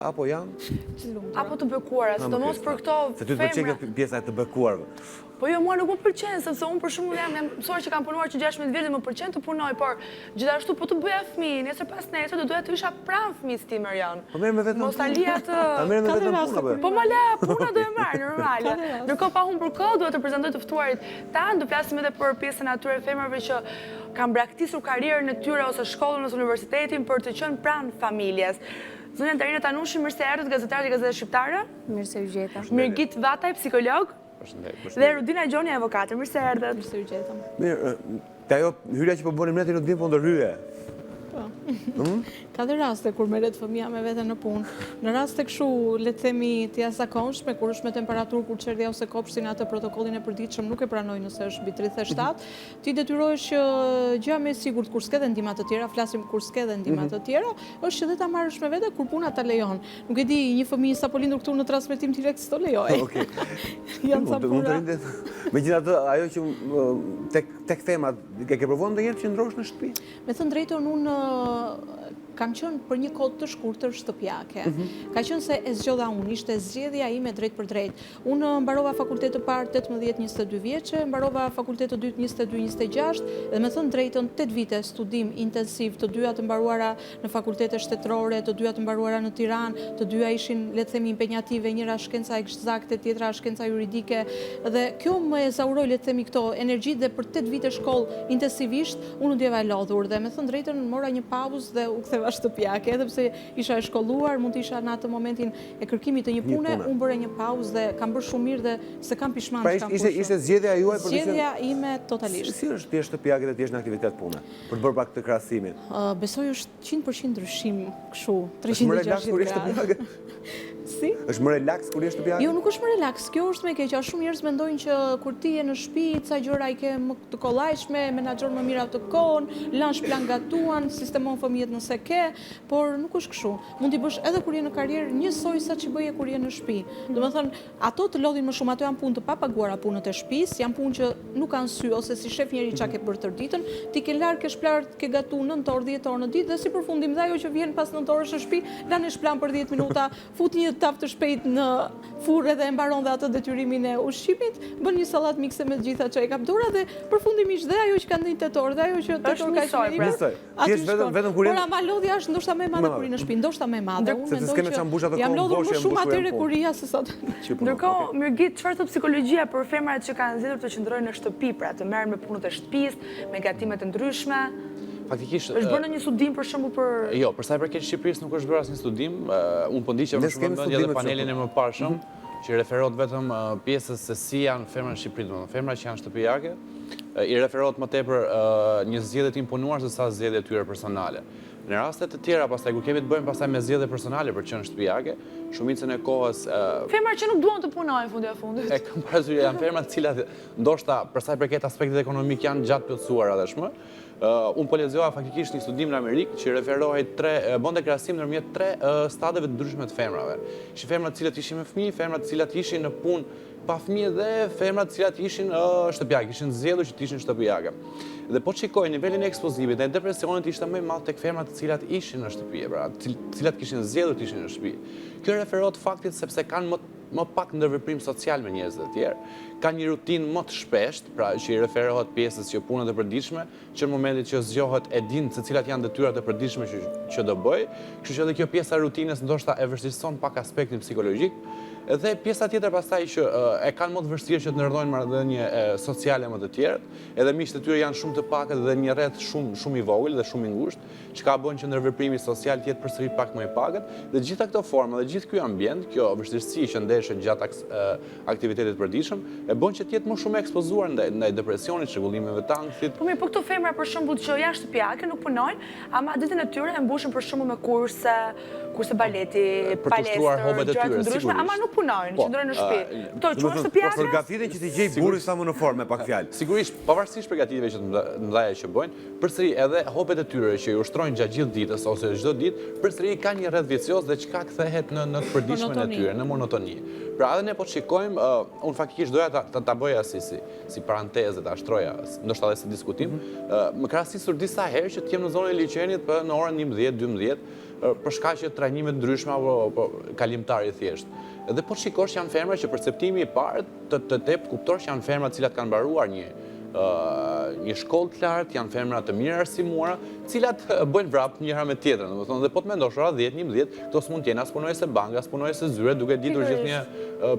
apo janë? Apo të bekuara, sidomos për këto femra. Se ty të pëlqen kjo pjesa e të bekuarve. Po jo, mua nuk më pëlqen, sepse unë për shumë jam mësuar që kam punuar që 16 vjetë dhe më pëlqen të punoj, por gjithashtu po të bëja fëmijë, nesër pas nesër do doja të isha pranë fëmijës tim Marian. Po merr me vetëm Mos ta lija të... Ta merr me vetëm punë. Po më le, puna do e marr normale. Ndërkohë pa humbur kohë, duhet të prezantoj të ftuarit tanë, do flasim edhe për pjesën e atyre femrave që kanë braktisur karrierën e tyre ose shkollën ose universitetin për të qenë pranë familjes. Zonja Darina Tanushi, mirë se erdhët, gazetare e Gazetës Shqiptare. Mirë se u gjeta. Mirgit Vataj, psikolog. Dhe Rudina Gjoni, avokate. Mirë se erdhët. Mirë se u gjetëm. Mirë, te ajo hyrja që po bënim ne ti nuk vjen po ndërhyrje. Ka dhe raste kur merret fëmia me vete në punë. Në raste kështu, le të themi të jashtëzakonshme, kur është me temperaturë, kur çerdhja ose kopshtin atë protokollin e përditshëm nuk e pranoj nëse është mbi 37, ti detyrohesh që gjëja më e sigurt kur s'ke dhe ndihma të tjera, flasim kur s'ke dhe ndihma të tjera, është që dhe ta marrësh me vete kur puna ta lejon. Nuk e di, një fëmijë sapo lindur këtu në transmetim direkt s'to lejoj. Okej. Janë sa puna. Megjithatë, ajo që tek themat ke provuar ndonjëherë të qëndrosh në shtëpi? Me thënë drejtën, unë kam qënë për një kohë të shkurtër shtëpiake. Ka qënë se e zgjodha unë, ishte zgjedhja ime drejt për drejt. Unë mbarova fakultet të parë 18-22 vjeqe, mbarova fakultet të dytë 22-26, dhe me thënë drejtën 8 vite studim intensiv, të dyja të mbaruara në fakultete shtetërore, të dyja të mbaruara në Tiranë, të dyja ishin, le të themi, impenjative, njëra shkenca eksakte, tjetra shkenca juridike, dhe kjo më ezauroi, le të themi, këto energji dhe për 8 vite shkollë intensivisht, unë ndjeva e lodhur dhe me thënë drejtën mora një pauzë dhe u ktheva shtëpiake, edhe pse isha e shkolluar, mund të isha në atë momentin e kërkimit të një pune, unë bëre një pauzë dhe kam bërë shumë mirë dhe se kam pishman që kam pushur. Ishte zgjedhja juaj për zgjedhja ime totalisht. Si është ti shtëpiake dhe ti je në aktivitet pune? Për të bërë pak të krahasimin. Besoj është 100% ndryshim kështu, 360 gradë. Si? Është më relaks kur je shtëpiake? Jo, nuk është më relaks. Kjo është më keq. Shumë njerëz mendojnë që kur ti je në shtëpi, ca gjëra i ke më të kollajshme, menaxhon më mirë atë kohën, lan shplan gatuan, sistemon fëmijët nëse ke, por nuk është kështu. Mund t'i bësh edhe kur je në karrierë njësoj sa që bëje kur je në shtëpi. Domethënë, ato të lodhin më shumë, ato janë punë të papaguara punët e shtëpisë, janë punë që nuk kanë sy ose si shef njëri çka ke bërë tër ditën, ti ke larg, ke shplar, ke gatuar 9 orë, 10 orë në ditë dhe si përfundim dhe ajo që vjen pas 9 orësh në shtëpi, lan e shplan për 10 minuta, fut një tafë të shpejt në furrë dhe e mbaron dhe atë detyrimin e ushqimit, bën një sallat mikse me të gjitha që e kapdora dhe përfundimisht dhe ajo që ka ndonjë 8 orë, dhe ajo që 8 orë ka qenë. Vetëm kur por amalodhja është ndoshta më e madhe kur i në shtëpi, ndoshta më e madhe. Unë mendoj që jam lodhur më shumë atyre kur ija se sot. Ndërkohë, Mirgit, çfarë thot psikologjia për femrat që kanë zgjedhur të qëndrojnë në shtëpi, pra të merren me punët e shtëpisë, me gatimet e ndryshme? Faktikisht është bërë një studim për shembull për... Jo, për sa i përket Shqipërisë nuk është bërë asnjë studim. Unë po ndiqem për shembull edhe panelin e mëparshëm, që referohet vetëm pjesës se si janë femrat në Shqipëri, domethënë femrat që janë shtëpiake, i referohet më tepër një zgjedhje të imponuar se sa zgjedhje tyre personale. Në raste të tjera, pastaj kur kemi të bëjmë pastaj me zgjedhje personale për të qenë shtëpiake, shumicën e kohës femra që nuk duan të punojnë fundi e fundit. E kam parasysh janë femra të cilat ndoshta për sa i përket aspektit ekonomik janë gjatë plotësuara tashmë. Unë po lexova faktikisht një studim në Amerikë që referohej bonte krahasim ndërmjet 3 stadeve të ndryshme të femrave. Ishin femra të cilat ishin me fëmijë, femra të cilat ishin në punë pa fëmijë dhe femra të cilat ishin shtëpiake, ishin zgjedhur që të ishin shtëpiake. Dhe po shikoj nivelin e ekspozimit dhe depresionit ishte më i madh tek femrat të cilat ishin në shtëpi, pra, të cilat kishin zgjedhur të ishin në shtëpi. Kjo referohet faktit sepse kanë më pak ndërveprim social me njerëz të tjerë, ka një rutinë më të shpeshtë, pra që i referohet pjesës që punët e përditshme, që në momentin që zgjohet e din se cilat janë detyrat e përditshme që do bëj, kështu që edhe kjo pjesa e rutinës ndoshta e vështirëson pak aspektin psikologjik. Dhe pjesa tjetër pastaj që e kanë më të vështirë që të ndërtojnë marrëdhënie sociale më të tjera, edhe miqtë e tyre janë shumë të pakët dhe një rreth shumë i vogël dhe shumë i ngushtë, që ka bën që ndërveprimi social të jetë përsëri pak më i pakët, dhe gjitha këto forma dhe gjithë ky ambient, kjo vështirësi që ndeshet gjatë aktivitetit të përditshëm, e bën që të jetë më shumë ekspozuar ndaj depresionit, çrregullimeve të ankthit. Po mirë, po këto femra për shembull që janë shtëpiake nuk punojnë, ama ditën e tyre e mbushin për shembull me kurse baleti, palestër, gjëra të ndryshme, ama nuk punojnë, qëndrojnë në shtëpi. Kto quhen shtëpiake? Po përgatiten që të gjej burrin sa më në formë pak fjalë. Sigurisht, pavarësisht përgatitive që të mëdha që bëjnë, përsëri edhe hobet e tyre që i ushtrojnë gjatë gjithë ditës ose çdo ditë, përsëri ka një rreth vicioz dhe çka kthehet në të përditshmen e tyre, në monotoni. Pra edhe ne po shikojmë, unë faktikisht doja ta bëja si parantezë, ta shtroja, ndoshta edhe si diskutim, më krahasisur disa herë që të jem në zonën e liçenit në orën 11-12, për shkaqe të trajnime të ndryshme apo kalimtar i thjesht. Edhe po shikosh janë ferma që perceptimi i parë të tepë kuptor që janë ferma të cilat kanë mbaruar një shkollë të lartë, janë ferma të mirë arsimuara, cilat bëjnë vrap njëra me tjetrën. Domethënë, dhe po të mendosh ora 10-11, këto s'mund të jenë as punojëse banke, as punojëse zyre, duke ditur gjithnjë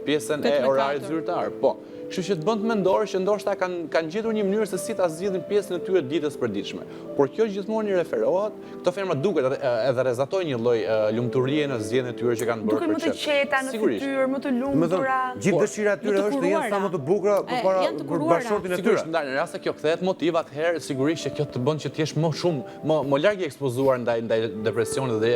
pjesën e orarit zyrtar. Po, kështu që të bën të mendore që ndoshta kanë gjetur një mënyrë se si ta zgjidhin pjesën e tyre ditës për ditshme. Por kjo gjithmonë i referohet, këto ferma duket edhe rrezatojnë një lloj lumturie në zgjedhjen e tyre që kanë bërë. Duken më të qeta në fytyrë, më të lumtura. Gjithë dëshira e tyre është të jenë sa më të bukura për bashkëshortin e tyre. Në rast se kjo kthehet motiv, atëherë sigurisht që kjo të bën që të jesh më shumë më larg i ekspozuar ndaj depresionit dhe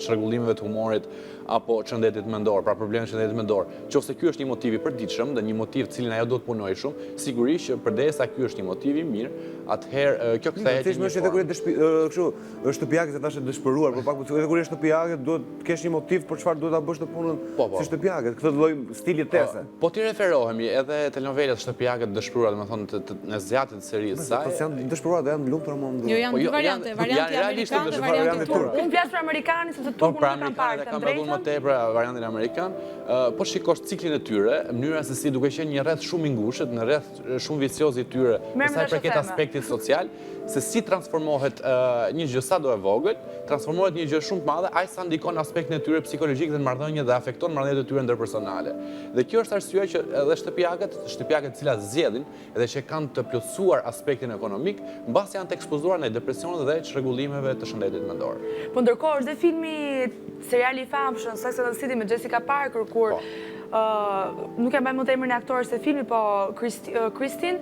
çrregullimeve të humorit apo çëndetit mendor, pra problemet të çëndetit mendor. Nëse ky është një motiv i përditshëm dhe një motiv të cilin ajo do të punojë shumë, sigurisht që përderisa ky është një motiv i mirë, atëherë kjo kthehet. Thjesht më është edhe kur kështu është shtëpiake se thashë dëshpëruar, por pak edhe kur je shtëpiake duhet të kesh një motiv për çfarë duhet ta bësh të punën si shtëpiake, këtë lloj stili tese. Po ti referohemi edhe telenovelat shtëpiake të dëshpëruar, domethënë në zjatit të serisë saj. Po janë dëshpëruar dhe janë lumtur më ndonjë. Jo, janë dy variante, varianti amerikan dhe varianti turk. Unë flas për amerikanin sepse turkun nuk kam parë të drejtën. Tepër variantin amerikan, po shikosh ciklin e tyre, mënyra se si duke qenë një rreth shumë i ngushët, në rreth shumë vicioz i tyre, sa i përket aspektit social, se si transformohet një gjë sa do e vogël, transformohet një gjë shumë të madhe, aq sa ndikon aspektin e tyre psikologjik dhe në marrëdhënie dhe afekton marrëdhëniet e tyre ndërpersonale. Dhe kjo është arsyeja që edhe shtëpiakët të cilat zgjedhin edhe që kanë të plotësuar aspektin ekonomik, mbas janë të ekspozuar në depresion dhe çrregullimeve të shëndetit mendor. Po ndërkohë është dhe filmi seriali i famshëm Sex and the City me Jessica Parker kur nuk e mbaj më emrin e aktorit të filmit, po Christine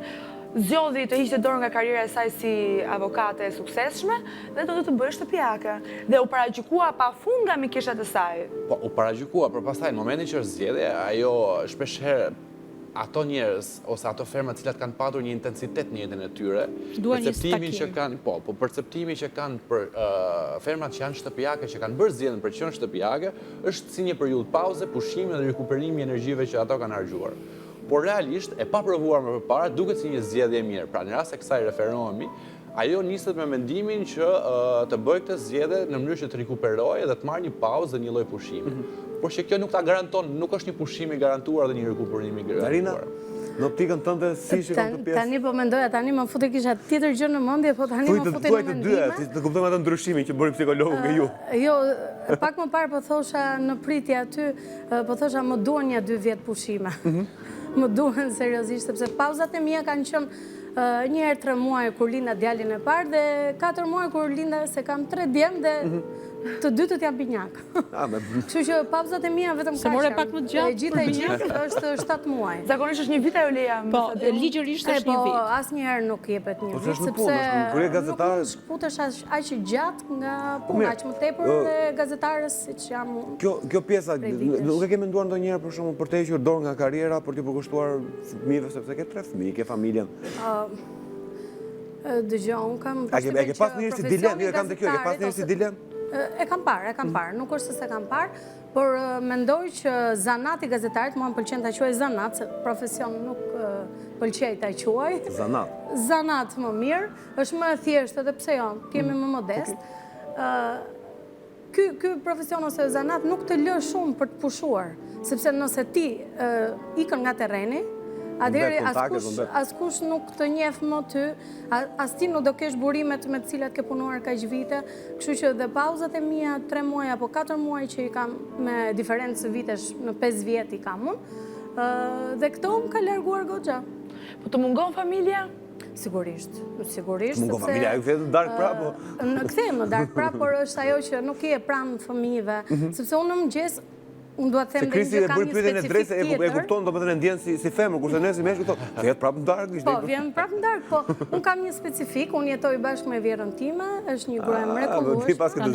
zgjodhi të hiqte dorë nga karriera e saj si avokate e suksesshme dhe do të bëjë shtëpiake. Dhe u paragjykua pafund nga mikeshat e saj. Po, u paragjykua, por pastaj në momentin që është zgjedhje, ajo shpeshherë ato njerëz ose ato ferma të cilat kanë patur një intensitet në jetën e tyre, perceptimi që kanë për fermat që janë shtëpiake, që kanë bërë zgjedhjen për të qenë shtëpiake, është si një periudhë pauze, pushimi dhe rikuperimi i energjive që ato kanë harxuar. Por realisht, e pa provuar më përpara, duket si një zgjedhje e mirë. Pra në rast se kësaj referohemi, ajo niset me mendimin që të bëjë këtë zgjedhje në mënyrë që të rikuperojë dhe të marrë një pauzë dhe një lloj pushimi. Por që kjo nuk ta garanton, nuk është një pushim i garantuar dhe një rikuperim i garantuar. Arina, në optikën tënde si shikon këtë pjesë? Tani po mendoja, tani më futi kisha tjetër gjë në mendje, po tani më futi në mendime. Të kuptojmë atë ndryshimin që bëri psikologu nga ju. Jo, pak më parë po thosha në pritje aty, po thosha më duan një 2 vjet pushime. Më duhen seriozisht, sepse pauzat e mia kanë qenë një herë 3 muaj kur linda djalin e parë dhe 4 muaj kur linda se kam 3 djem dhe të dytët janë binjak. Kështu që pauzat e mia vetëm kaq. Se more pak më gjatë. E gjithë është 7 muaj. Zakonisht është një vit ajo Leja. Po, ligjërisht është një vit. Po, asnjëherë nuk jepet një vit sepse nuk mund shkputesh aq gjatë nga puna, aq më tepër dhe gazetarës siç jam unë. Kjo pjesa nuk e ke menduar ndonjëherë për shkakun për të hequr dorë nga karriera për të përkushtuar fëmijëve sepse ke 3 fëmijë, ke familjen. Dëgjoj, unë kam A ke pas një si dilemë, jo kam të kjo, ke pas një si dilemë? E kam parë, nuk është se kam parë, por mendoj që zanati gazetarit, mua më pëlqen ta quaj zanat, se profesion nuk pëlqej ta quaj. Zanat. Zanat më mirë, është më thjesht edhe pse jo, kemi më modest. Ky profesion ose zanat nuk të lë shumë për të pushuar, sepse nëse ti ikën nga terreni, atëherë askush nuk të njeh më ty, as ti nuk do kesh burimet me të cilat ke punuar kaq vite, kështu që dhe pauzat e mia 3 muaj apo 4 muaj që i kam me diferencë vitesh në 5 vjet i kam unë, dhe këto më ka larguar goxha. Po të mungon familja? Sigurisht. Mungon familja, ju kthehet në dark prapë? Në kthehem në dark prapë, por është ajo që nuk je pranë fëmijëve, sepse unë në mëngjes unë duhet të them dhe një kam një specifik tjetër. E kupton, do më të në ndjenë si femër, kurse ne si meshkë kupton, të jetë prapë në darkë. Po, vjen prapë në darkë, po, unë kam një specifik, unë jetoj bashkë me vjerën time, është një grua mrekullueshme.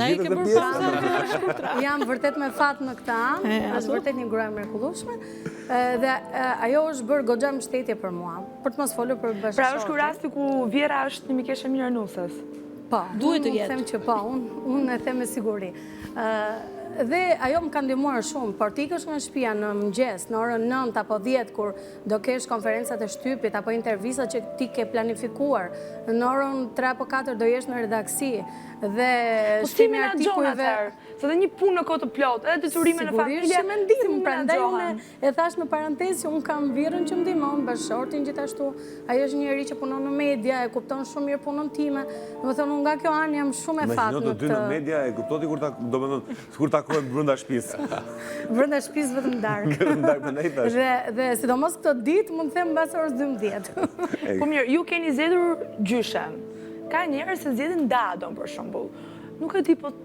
Jam vërtet me fat në këtë anë, është vërtet një grua mrekullueshme, dhe ajo është bërë goxha mbështetje për mua, për të mos folur për bashkëshorte. Pra është ky rasti ku vjera është një mikeshe mirë nusës? Po, duhet të jetë. Them që po, unë e them me siguri. Dhe ajo më ka ndihmuar shumë, por ti ikësh nga shtëpia në mëngjes, në orën 9 apo 10 kur do kesh konferencat e shtypit apo intervistat që ti ke planifikuar, në orën 3 apo 4 do jesh në redaksi dhe shtimi artikujve. Se dhe një punë në kohë të plotë, edhe detyrime në familje. Sigurisht që me ndihmë, prandaj unë e thash në parantezë, unë kam virën që më ndihmon, bashkëshortin gjithashtu. Ajo është një njeri që punon në media, e kupton shumë mirë punën time. Domethënë unë nga kjo anë jam shumë e fatë në dy në media e kuptoti kur takohen brenda shtëpisë. Brenda shtëpisë vetëm darkë. Dhe sidomos këtë ditë mund të them mbas orës 12. Po mirë, ju keni zgjedhur gjyshen. Ka njerëz që zgjedhin dadon për shembull. Nuk e di, po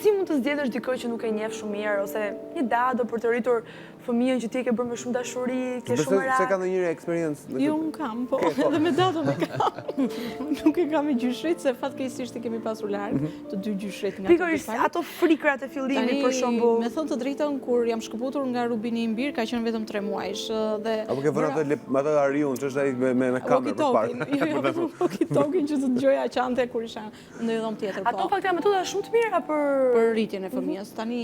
si mund të zgjedhësh dikë që nuk e njeh shumë mirë ose një dado për të rritur fëmijën që ti e ke bërë me shumë dashuri, ke shumë merak? Se ka ndonjëherë eksperiencë? Jo, unë kam, po edhe me dadon e kam. Nuk e kam me gjyshrit, se fatkeqësisht i kemi pasur larg të dy gjyshrit nga të Pikërisht ato frikrat e fillimit për shembull. Me thënë të drejtën, kur jam shkëputur nga Rubini i Mbir, ka qenë vetëm 3 muajsh dhe apo ke vënë atë ariun, ç'është ai me kamerë përpara. Walkie-talkie që të dëgjoja qante kur isha në ndonjë dhomë tjetër. Ato fakt janë metoda shumë të mira për rritjen e fëmijës. Tani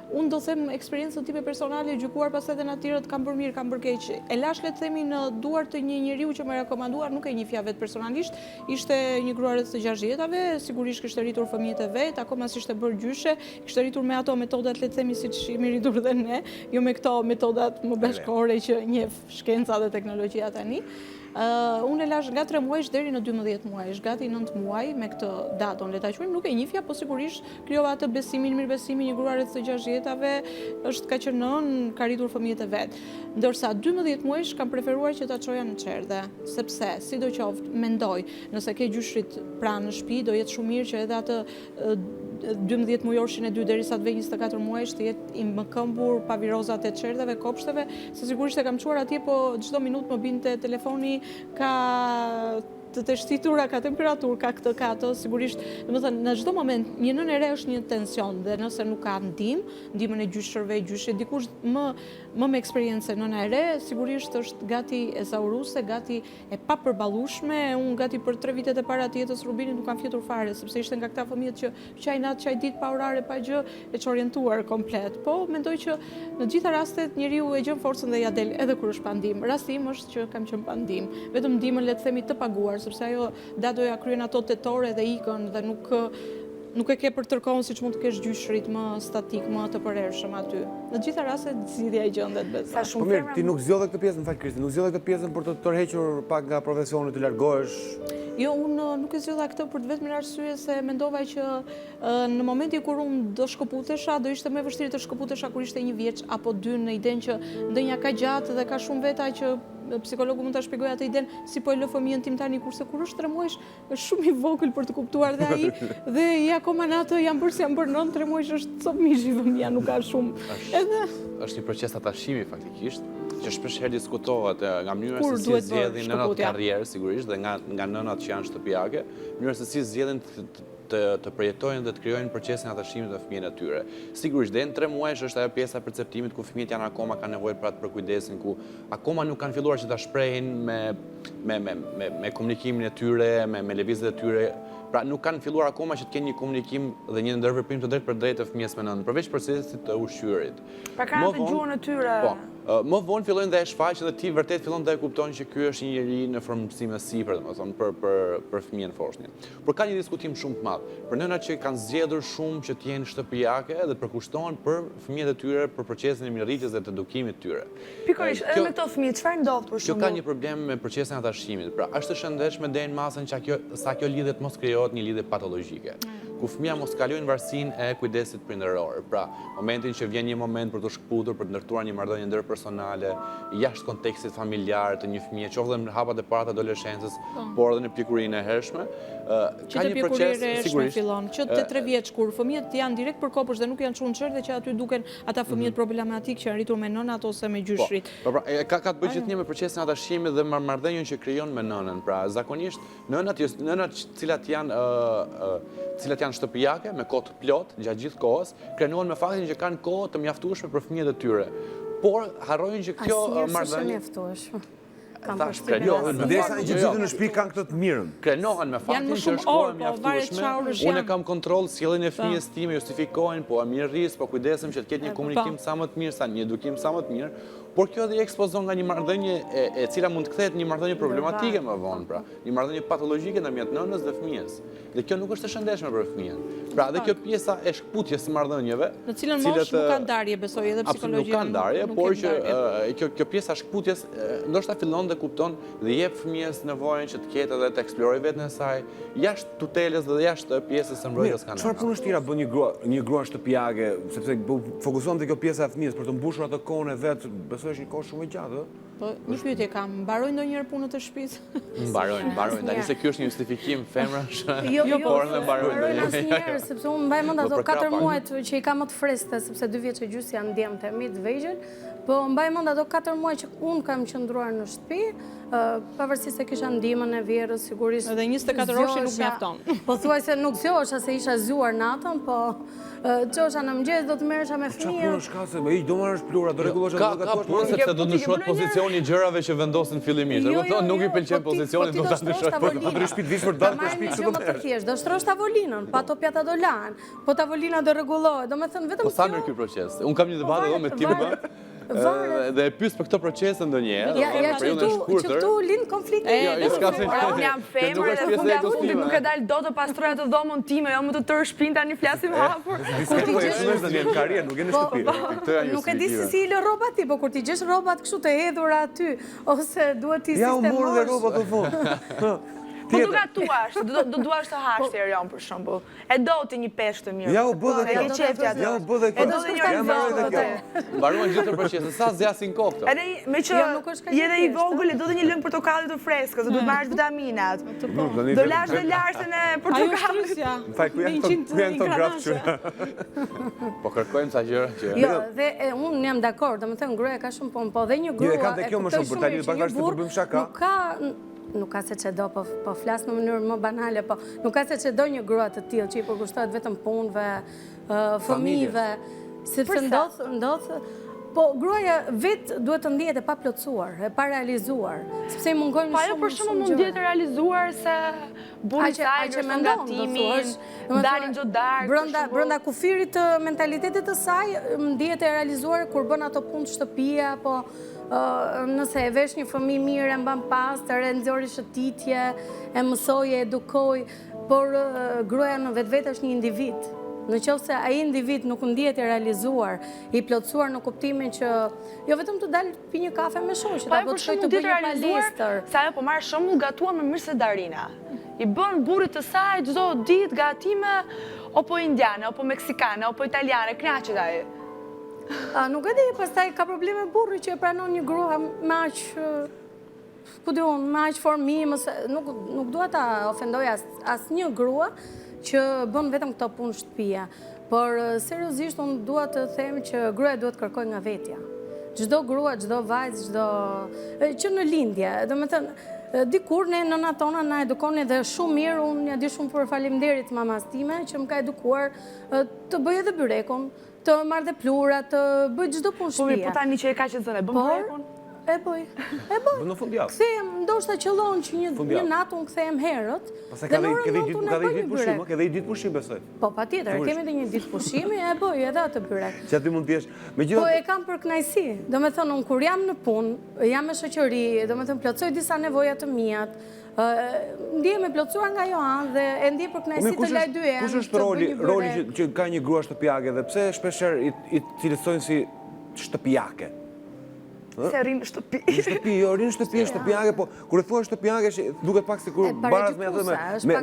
unë do them eksperiencën time personale, gjykuar pastaj edhe natyrët kam bërë mirë, kam bërë keq. E lash le të themi në duart të një njeriu që më rekomanduar, nuk e njihja vetë personalisht, ishte një grua rreth të 60-tave, sigurisht kishte rritur fëmijët e vet, akoma s'ishte bërë gjyshe, kishte rritur me ato metodat le të themi siç jemi rritur dhe ne, jo me këto metodat më bashkëkohore që njeh shkenca dhe teknologjia tani. Unë e lash nga 3 muajsh deri në 12 muajsh, gati 9 muaj me këtë daton, le ta quajmë, nuk e njihja, po sigurisht krijova atë besimin, mirëbesimin, një grua rreth të 60-tave, është ka qenë nën, ka rritur fëmijët e vet. Ndërsa 12 muajsh kam preferuar që ta çoja në çerdhe, sepse sidoqoftë mendoj, nëse ke gjyshrit pranë në shtëpi, do jetë shumë mirë që edhe atë 12 mujorshin e 2 derisa të vej 24 muajsh të jetë i mëkëmbur pa virozat e çerdheve, kopshteve, se sigurisht e kam çuar atje, po çdo minutë më binte telefoni, ka të teshtitura, ka temperaturë, ka këtë, ka ato, sigurisht, domethënë në çdo moment një nënë e re është një tension dhe nëse nuk ka ndihmën e gjyshërve, gjyshit, dikush më me eksperiencë nëna e re, sigurisht është gati ezauruese, gati e papërballueshme. Unë gati për 3 vitet e para të jetës Rubinit nuk kam fjetur fare, sepse ishte nga këta fëmijët që çaj natë, çaj ditë pa orare, pa gjë, e çorientuar komplet. Po mendoj që në gjitha rastet njeriu e gjen forcën dhe ja del edhe kur është pa ndihmë. Rasti im është që kam qenë pa ndihmë, vetëm ndihmën le të themi të paguar, sepse ajo dadoja kryen ato tetore dhe ikën dhe nuk e ke për tërkohën siç mund të kesh gjyshrit më statik, më të përhershëm aty. Në gjitha rastet zgjidhja e gjendet besa. Po mirë, ti nuk zgjodhe këtë pjesën, fal Kristi, nuk zgjodhe këtë pjesën për të tërhequr pak nga profesioni, të largohesh. Jo, unë nuk e zgjodha këtë për të vetëm arsye se mendova që në momentin kur unë do shkëputesha, do ishte më vështirë të shkëputesha kur ishte 1 vjeç apo 2, në idenë që ndonjëja ka gjatë dhe ka shumë veta që psikologu mund ta shpjegojë atë idenë si po e lë fëmijën tim tani, kurse kur është 3 muajsh është shumë i vogël për të kuptuar dhe ai dhe i akoma në atë jam bërë si jam bërë 9, 3 muajsh është cop mishi fëmia, nuk ka shumë. Edhe është një proces atashimi faktikisht, që shpesh herë diskutohet nga mënyra se si zgjedhin nënat karrierë sigurisht dhe nga nënat që janë shtëpiake, mënyra se si zgjedhin të përjetojnë dhe të krijojnë procesin atashimit të fëmijëve e tyre. Sigurisht, dhe në 3 muajsh është ajo pjesa e perceptimit ku fëmijët janë akoma kanë nevojë për kujdesin, ku akoma nuk kanë filluar që ta shprehin me komunikimin e tyre, me lëvizjet e tyre. Pra nuk kanë filluar akoma që të kenë një komunikim dhe një ndërveprim të drejtë për drejtë të fëmijës me nënën, përveç procesit të ushqyerit. Pra kanë të gjuhën e tyre. Po. Më vonë fillojnë dhe e shfaqin dhe ti vërtet fillon dhe e kupton që ky është një njeri në formësim e sipër, domethënë për fëmijën Foshnjë. Por ka një diskutim shumë të madh për nënat që kanë zgjedhur shumë që të jenë shtëpiake dhe përkushtohen për fëmijët e tyre, për procesin e mirëritjes dhe të edukimit të tyre. Pikërisht, edhe me këto fëmijë, çfarë ndodh për shembull? Kjo ka një problem me procesin e atashimit. Pra, është e shëndetshme deri në masën që sa kjo lidhje të mos krijohet një lidhje patologjike, ku fëmia mos kalojnë varësinë e kujdesit prindëror. Pra, momentin që vjen një moment për të shkëputur, për të ndërtuar një marrëdhënie ndërpersonale, jashtë kontekstit familjar të një fëmie, qoftë në hapat e para të adoleshencës, por edhe në pjekurinë e hershme, ka një proces sigurisht fillon që te 3 vjeç kur fëmijët janë direkt për kopësh dhe nuk janë çuar në çerdhe që aty duken ata fëmijët problematik që janë rritur me nënat ose me gjyshrit. Po, ka të bëjë gjithnjë me procesin e atashimit dhe marrëdhënien që krijon me nënën. Pra, zakonisht nënat cilat janë shtëpiake me kohë të plot gjatë gjithë kohës, krenohen me faktin që kanë kohë të mjaftueshme për fëmijët e tyre. Por harrojnë që kjo marrëdhënie kam përshtypjen. Derisa që gjithë në shtëpi kanë këtë të mirën. Krenohen me faktin që është kohë mjaftueshme. Unë kam kontroll sjelljen e fëmijës time, justifikojnë, po mirërisë, po kujdesem që të ketë një komunikim sa më të mirë, sa një edukim sa më të mirë, por kjo dhe i ekspozon nga një marrëdhënie e cila mund të kthehet një marrëdhënie problematike më vonë, pra, një marrëdhënie patologjike ndërmjet nënës dhe fëmijës. Dhe kjo nuk është e shëndetshme për fëmijën. Pra, dhe kjo pjesa e shkputjes së marrëdhënieve, në cilën mosh nuk ka ndarje, besoj, edhe psikologjia. Nuk ka ndarje, por që kjo pjesa e shkputjes ndoshta fillon dhe kupton dhe jep fëmijës nevojën që të ketë edhe të eksplorojë veten e saj, jashtë tutelës dhe jashtë pjesës së mbrojtjes kanale. Çfarë punësh tira bën një grua shtëpiake, sepse fokusohem te kjo pjesa e fëmijës për të mbushur atë kohën e vet, besoj është një kohë shumë e gjatë, Po, një pyetje kam, mbarojnë ndonjëherë punët e shtëpisë? Mbarojnë, tani se ky është një justifikim femrash. Por edhe mbarojnë asnjëherë, sepse unë mbaj mend ato 4 muajt që i kam më të freskëta, sepse 2 vjeç e gjys janë djemtë mi të vegjël, po mbaj mend ato 4 muaj që unë kam qëndruar në shtëpi, pavarësisht se kisha ndihmën e vjerrës, sigurisht. Edhe 24 orë nuk mjafton. Po thuajse nuk zgjohesha se isha zgjuar natën, po çosha në mëngjes do të merresha me fëmijën. Çfarë punosh ka se më do marrësh plura, do rregullosh ato Ka punë sepse do të ndryshohet pozicioni i gjërave që vendosin fillimisht. Do të thonë nuk i pëlqen pozicioni, do ta ndryshoj. Po të shtëpi vish për dalë të shtëpi kështu më të thjesht. Do shtrosh tavolinën, pa ato pjata do lahen, po tavolina do rregullohet. Domethënë vetëm Po sa mirë ky proces. Un kam një debat edhe me timin dhe e pyes për këtë proces ndonjëherë. Ja që këtu lind konflikti. Unë jam femër dhe fundit nuk e dal dot të pastroj atë dhomën time, jo më të tërë shpinë tani flasim hapur. Kur ti gjesh në karrierë, nuk je në shtëpi. Nuk e di se si i lë rrobat ti, po kur ti gjesh rrobat kështu të hedhura aty, ose duhet ti sistemosh. Ja u morën dhe rrobat të fund. Po do gatuash, do duash të hash serion për shembull. E do ti një peshk të mirë. Ja u bë dhe kjo. Ja u bë dhe kjo. E do të një kjo. Mbaruan gjithë procesin. Sa zgjasin kohë këto? Edhe me që edhe i vogël e do të një lëng portokalli të freskët, do të marrësh vitaminat. Do lash dhe larsën e portokallit. Faj ku janë këto grafë. Po kërkojmë sa gjëra që. Jo, dhe unë jam dakord, domethënë gruaja ka shumë punë, po dhe një grua. Jo, e kam te kjo më shumë për tani pavarësisht të bëjmë shaka. Nuk ka se që do, po flasë në mënyrë më banale, po nuk ka se që do një grua të tillë që i përkushtohet vetëm punëve, fëmijëve, sepse ndodh, po gruaja vetë duhet të ndihet e paplotësuar, e pa realizuar, sepse i mungojnë shumë. Po ajo për shembull mund ndihet e realizuar se burri i saj që ngatimin, dalin çdo darkë. Brenda kufirit të mentalitetit të saj, ndihet e realizuar kur bën ato punë shtëpia, po nëse e vesh një fëmijë mirë, e mban pastër, e nxori shëtitje, e mësoj, e edukoj, por gruaja në vetvete është një individ. Në qoftë se ai individ nuk ndihet i realizuar, i plotësuar në kuptimin që jo vetëm të dalë pi një kafe me shoqet, apo të shkojë të bëjë një palestër. Sa ajo po marr shembull gatuan më mirë se Darina. I bën burrit të saj çdo ditë gatime apo indiane, apo meksikane, apo italiane, kënaqet ai. Nuk e di, pastaj ka probleme burri që e pranon një grua me aq, ku di unë, me aq formim, nuk dua ta ofendoj asnjë grua që bën vetëm këto punë shtëpia, por seriozisht unë dua të them që gruaja duhet kërkojë nga vetja. Çdo grua, çdo vajzë, që në lindje, domethënë dikur ne nënat tona na edukoni dhe shumë mirë, unë ja di shumë për faleminderit mamas time që më ka edukuar të bëj edhe byrekun, të marrë dhe plura, të bëj çdo punë shtëpia. Po tani që e ka që thënë, bën byrekun? E bëj. Në fundjavë. Kthehem, ndoshta qëllon që një natë unë kthehem herët. Pastaj ka dhe i ditë pushim, ka dhe i ditë pushim besoj. Po patjetër, kemi edhe një ditë pushimi, e bëj edhe atë byrek. Që aty mund të jesh. Po e kam për kënaqësi. Domethënë unë kur jam në punë, jam me shoqëri, domethënë plotësoj disa nevoja të mia. Ndihem e plotësuar nga Johan dhe e ndjej për kënaqësi të laj dy herë. Kush është roli që ka një grua shtëpiake dhe pse shpeshherë i cilësojnë si shtëpiake? Se rinë në shtëpi. Në shtëpi, jo, rinë në shtëpi, shtëpiake, po kur e thua shtëpiake, duket pak sikur baraz me atë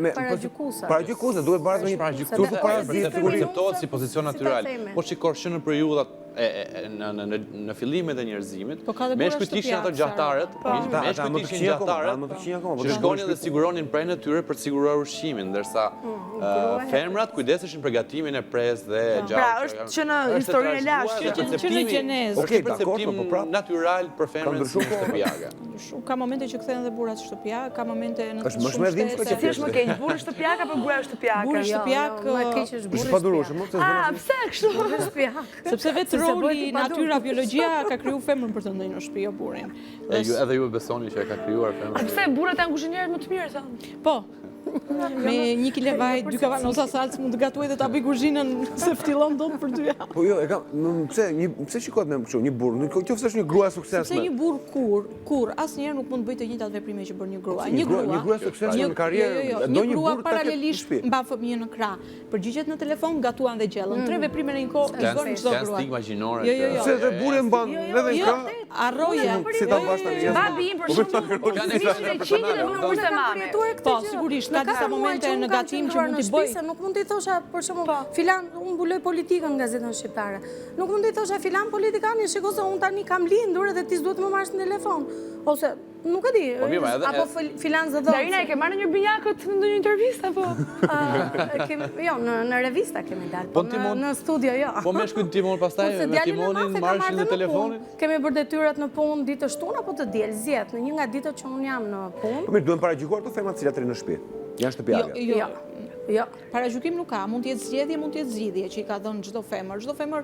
me paragjykuese. Paragjykuese, duhet baraz me një paragjykuese. Akceptohet si pozicion natyral. Po shikosh që në periudhat në fillimet e njerëzimit, meshkujt ishin ato gjahtarët, që shkonin dhe siguronin prej në tyre për të siguruar ushqimin, ndërsa femrat kujdeseshin për gatimin e pres dhe gjahtë. Pra, është që në historinë e lashtë, që në gjenezë. Është perceptim natyral për femrat shtëpiake. ka momente që kthehen dhe burrat shtëpia, ka momente në Është më shumë edhim Si është më keq, burri shtëpiak apo gruaja shtëpiake? Burri shtëpiak, Më keq është burri Është padurueshëm, mo, Pse kështu? shtëpiak. sepse vetë roli, natyra, biologjia ka kriju femrën për të ndënë në shtëpi, jo burrin. Edhe ju e besoni që e ka krijuar femrën. Pse burrat janë kuzhinierët më të mirë thonë? Po. Me 1 kg vaj, 2 kavanosa salcë mund të gatuaj dhe ta bëj kuzhinën se ftillon dot për 2 javë. Po jo, pse shikohet me kështu, një burr, qoftë është një grua suksesshme. Sepse një burr kur asnjëherë nuk mund të bëjë të njëjtat veprime që bën një grua. Një grua suksesshme në karrierë, një grua paralelisht mban fëmijën në krah, përgjigjet në telefon, gatuan dhe gjellën. 3 veprime në një kohë e bën çdo grua. Stigma gjinore. Se dhe burri mban edhe në krah. Arroje. Si ta bash tani? Babi im për shembull, Po, sigurisht, ka disa momente në gatim që mund t'i bëj. Nuk mund t'i thosha, për shembull, filan, unë mbuloj politikën në gazetën shqiptare. Nuk mund t'i thosha filan politikani, shiko se unë tani kam lindur edhe ti s'duhet më marrësh në telefon. Ose, nuk e di, apo filan zëdhënës. Darina, e ke marrë një binjakët në ndonjë intervistë apo? Jo, në revista kemi dalë, në studio jo. Po me shkujt Timon pastaj, me Timonin marrëshin në telefonin? Kemi bërë detyrat në punë ditë shtunë apo të diel, zjet, në një nga ditët që unë jam në punë. Po mirë, duhen paragjykuar të femrat cilat rrinë në shtëpi. Janë shtëpiake. Jo. Paragjykim nuk ka, mund të jetë zgjedhje, mund të jetë zgjidhje që i ka dhënë çdo femër. Çdo femër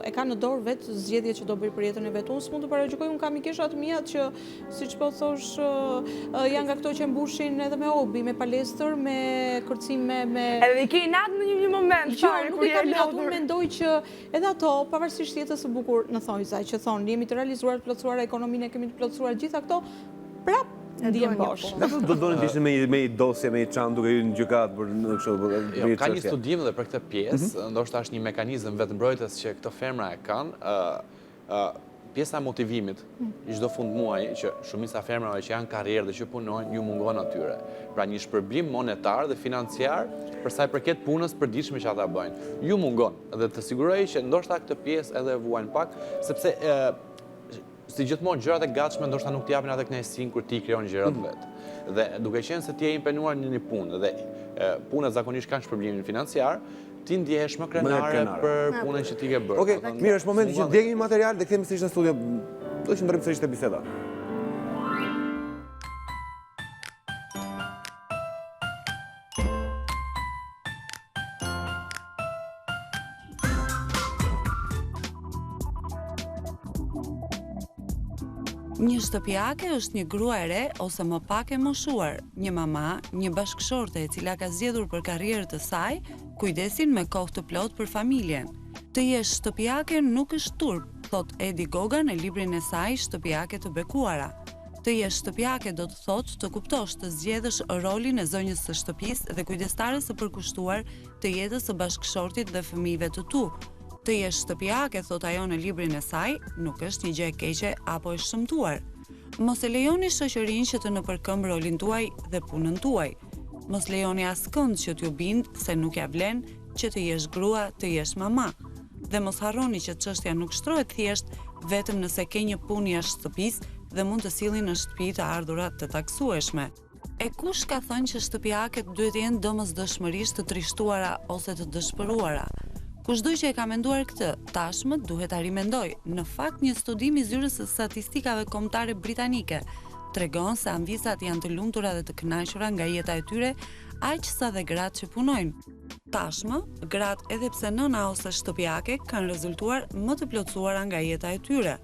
e ka në dorë vetë zgjedhjet që do bëj për jetën e vet. Unë s'mund të paragjykoj, unë kam mikesha të mia që siç po thosh janë nga këto që mbushin edhe me hobi, me palestër, me kërcim me Edhe i ke natë në një moment fare kur je lodhur. Unë mendoj që edhe ato, pavarësisht jetës së bukur në thonjza, që thonë jemi të realizuar, të plotësuar ekonominë, kemi të plotësuar gjitha këto, prap ndihem bosh. Do donin të ishin me një dosje, me një çan duke hyrë në gjykat për kështu. Ka një studim dhe për këtë pjesë, ndoshta është një mekanizëm vetëmbrojtës që këto femra e kanë. Pjesa e motivimit, çdo fund muaji që shumica femrave që janë karrierë dhe që punojnë, ju mungon atyre. Pra një shpërblim monetar dhe financiar për sa i përket punës përditshme që ata bëjnë. Ju mungon dhe të siguroj që ndoshta këtë pjesë edhe vuajnë pak, sepse si gjithmonë gjërat e gatshme ndoshta nuk t'i japin atë kënaqësinë kur ti krijon gjërat vetë. Dhe duke qenë se ti je impenuar në një punë dhe puna zakonisht kanë shpërblimin financiar, ti ndjehesh më krenare për punën që ti ke bërë. Okej, mirë, është momenti që djegim material dhe kthehemi sërish në studio. Do të ndërtojmë sërish te biseda. Një shtëpiake është një grua e re ose më pak e moshuar, një mama, një bashkëshorte e cila ka zgjedhur për karrierën e saj kujdesin me kohë të plotë për familjen. Të jesh shtëpiake nuk është turp, thot Edi Goga në librin e saj Shtëpiake të bekuara. Të jesh shtëpiake do të thotë të kuptosh të zgjedhësh rolin e zonjës së shtëpisë dhe kujdestares së përkushtuar të jetës së bashkëshortit dhe fëmijëve të tu. Të jesh shtëpiake, thot ajo në librin e saj, nuk është një gjë e keqe apo e shëmtuar. Mos e lejoni shoqërinë që të nëpërkëmb rolin tuaj dhe punën tuaj. Mos lejoni askënd që t'ju bind se nuk ja vlen që të jesh grua, të jesh mama. Dhe mos harroni që çështja nuk shtrohet thjesht vetëm nëse ke një punë jashtë shtëpisë dhe mund të sillin në shtëpi të ardhurat të taksueshme. E kush ka thënë që shtëpiaket duhet jenë domosdoshmërisht të trishtuara ose të dëshpëruara? Kushdo që e ka menduar këtë, tashmë duhet ta rimendoj. Në fakt, një studim i Zyrës së Statistikave Kombëtare Britanike tregon se anvisat janë të lumtura dhe të kënaqura nga jeta e tyre, aq sa dhe gratë që punojnë. Tashmë, gratë edhe pse nëna ose shtëpiake kanë rezultuar më të plotësuara nga jeta e tyre.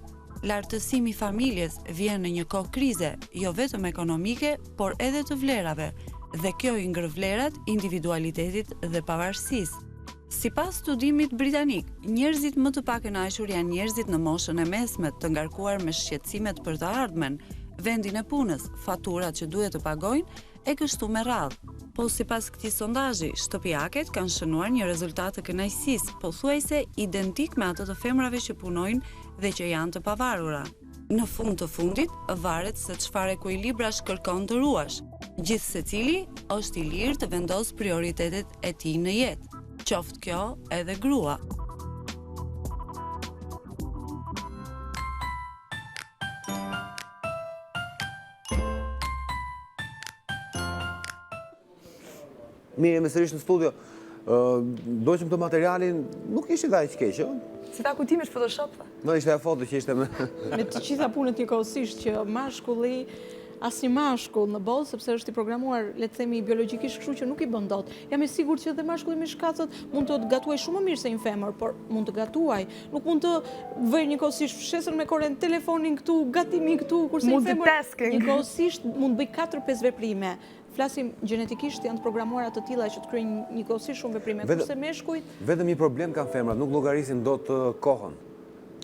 Lartësimi i familjes vjen në një kohë krize, jo vetëm ekonomike, por edhe të vlerave, dhe kjo i ngër vlerat, individualitetit dhe pavarësisë. Sipas studimit britanik, njerëzit më të pakënaqur janë njerëzit në moshën e mesme, të ngarkuar me shqetësimet për të ardhmen, vendin e punës, faturat që duhet të pagojnë e kështu me radhë. Po sipas këtij sondazhi, shtëpiaket kanë shënuar një rezultat të kënaqësisë, pothuajse identik me ato të femrave që punojnë dhe që janë të pavarura. Në fund të fundit, varet se çfarë ekuilibrash kërkon të ruash. Gjithë secili është i lirë të vendosë prioritetet e tij në jetë. Qoftë kjo edhe grua. Mirë, me sërish në studio. Dojqëm të materialin, nuk ishte dhe aq keq, Si ta kujtimesh Photoshop, tha? Më ishte foto që ishte me... Me të gjitha punët njëkohësisht që mashkulli, asnjë mashkull në botë, sepse është i programuar, le të themi, biologjikisht, kështu që nuk i bën dot. Jam e sigurt që edhe mashkulli me shkacët mund të gatuaj shumë më mirë se një femër, por mund të gatuaj. Nuk mund të vëj njëkohësisht fshesën me korrent, telefonin këtu, gatimin këtu, kurse një femër njëkohësisht mund bëj 4-5 veprime. Flasim gjenetikisht janë të programuara të tilla që të kryejnë njëkohësisht shumë veprime, kurse meshkujt vetëm një problem kanë femrat, nuk llogarisin dot kohën.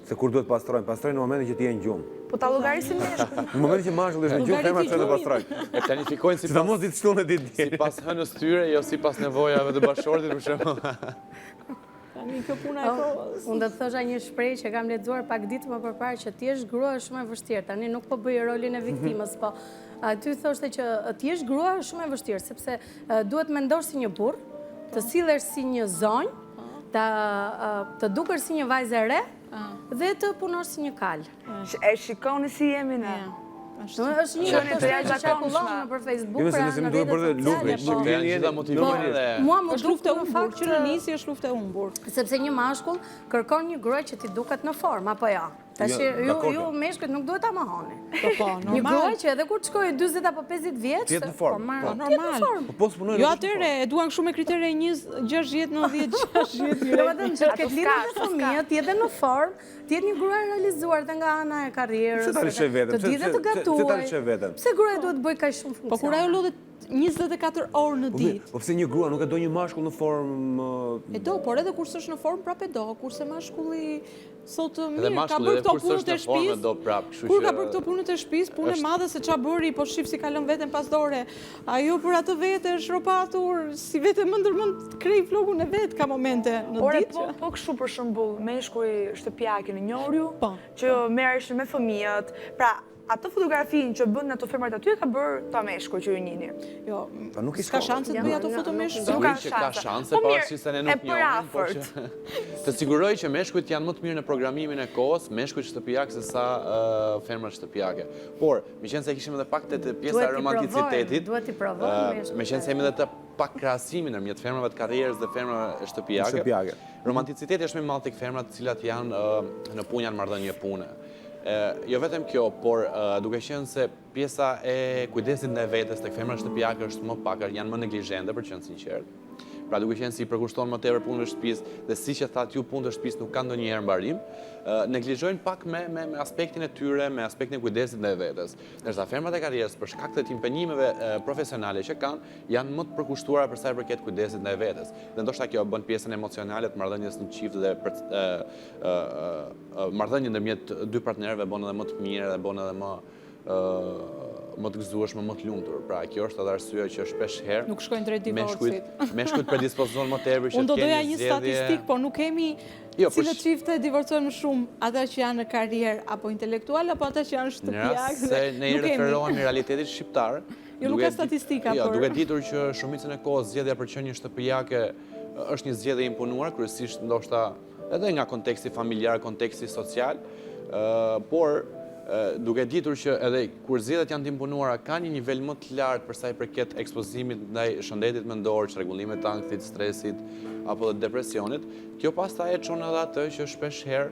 Se kur duhet pastrojnë në momentin që ti je në gjumë. Po ta llogarisin meshkuj. Në momentin që mashkulli është në gjumë, femrat çojnë të pastrojnë. E planifikojnë sidomos ditë shtunë ditë djeli. sipas hënës tyre, jo sipas nevojave të bashkëshortit për shembull. tani kjo puna e kohës. Unë do të thosha një shprehje që kam lexuar pak ditë më përpara që ti jesh grua është shumë e vështirë. Tani nuk po bëj rolin e viktimës, po ty thoshte që ti jesh grua është shumë e vështirë sepse duhet mendosh si një burr, të sillesh si një zonjë, të dukesh si një vajzë e re dhe të punosh si një kal. E shikoni si jemi ne. Është një të që çakullon nëpër Facebook. Jo, se më duhet bërë luftë, Gjitha motivuar dhe... Mua më është luftë e humbur, që në nisi është luftë e humbur. Sepse një mashkull kërkon një grua që ti duket në formë, apo jo? Tash ju meshkujt nuk duhet ta mohoni. Po, Një grua që edhe kur të shkojë 40 apo 50 vjeç, tjetë në formë. Po, normal. Po s'punojnë. Jo atëre, e duan kështu me kritere 60, 90, 60. Domethënë që të ketë lidhje me fëmijët, ti edhe në formë, ti jetë një grua e realizuar edhe nga ana e karrierës. Pse ta lëshoj vetëm? Të di dhe të gatuaj. Pse ta lëshoj vetëm? Pse gruaja duhet të bëj kaq shumë funksione? Po kur ajo lodhet 24 orë në ditë. Po pse një grua nuk e do një mashkull në formë? E do, por edhe kur s'është në formë prapë e do, kurse mashkulli sot Edhe mirë ka mashkulli bërë edhe këto kur punët s'është e në formë shtëpisë. do prap, kështu Kur ka që bërë këto punët e shtëpisë, punë e madhe se ç'a bëri, po shif si ka lënë veten pas dore. Ajo për atë vete është ropatur, si vete më ndërmend të krej flokun e vet ka momente në Ore, ditë. po kështu për shembull, meshkuj shtëpiake në njohurju, Po. që merreshin me fëmijët. Pra, atë fotografinë që bën ato femrat aty e ka bërë ta meshkuj që ju njihni. Jo, Pa nuk i s'ka shkon. shanse të bëj ato foto me shkë. Nuk ka Sigurisht që ka shanse. shanse, Po mirë, pavarësisht se ne nuk e për njohim, por afërt. që të siguroj që meshkujt janë më të mirë në programimin e kohës, meshkujt shtëpiak se sa femrat shtëpiake. Por, meqense se kishim edhe pak të pjesa e romanticitetit, Duhet i provojmë. meqense jemi edhe të pak krahasimin ndërmjet femrave të karrierës dhe femrave shtëpiake. Romanticiteti është më i madh tek femrat të cilat janë në punë, janë marrëdhënie pune. Jo vetëm kjo, por duke qenë se pjesa e kujdesit ndaj vetes tek femrat shtëpiake është më pak, janë më neglizhente për të qenë sinqert. Pra duke qenë si i përkushton më tepër punëve të shtëpisë dhe siç e thatë ju, punët e shtëpisë nuk kanë ndonjëherë mbarim, neglizhojnë pak me aspektin e tyre, me aspektin e kujdesit ndaj vetes. Ndërsa femrat e karrierës për shkak të impenjimeve profesionale që kanë, janë më të përkushtuara për sa i përket kujdesit ndaj vetes. Dhe ndoshta kjo bën pjesën emocionale të marrëdhënies në çift dhe marrëdhënie ndërmjet dy partnerëve bën edhe më të mirë dhe bën edhe më të gëzueshme, më të lumtur. Pra, kjo është edhe arsyeja që shpesh herë Nuk shkojnë drejt divorcit. meshkujt predispozon më tepër që Unë do të doja kenë një zgjedhje. statistikë, po nuk kemi cilët çifte divorcojnë më shumë, ata që janë në karrierë apo intelektual apo ata që janë Në shtëpiak. rast se ne i referohemi realitetit shqiptar. Jo, nuk ka statistika, Jo, por... duke ditur që shumicën e kohës zgjedhja për qenë një shtëpiake është një zgjedhje e imponuar, kryesisht ndoshta edhe nga konteksti familjar, konteksti social, por duke ditur që edhe kur zgjedhjet janë të imponuara kanë një nivel më të lartë për sa i përket ekspozimit ndaj shëndetit mendor, çrregullimeve të ankthit, stresit apo dhe depresionit, kjo pastaj e çon edhe atë që shpesh herë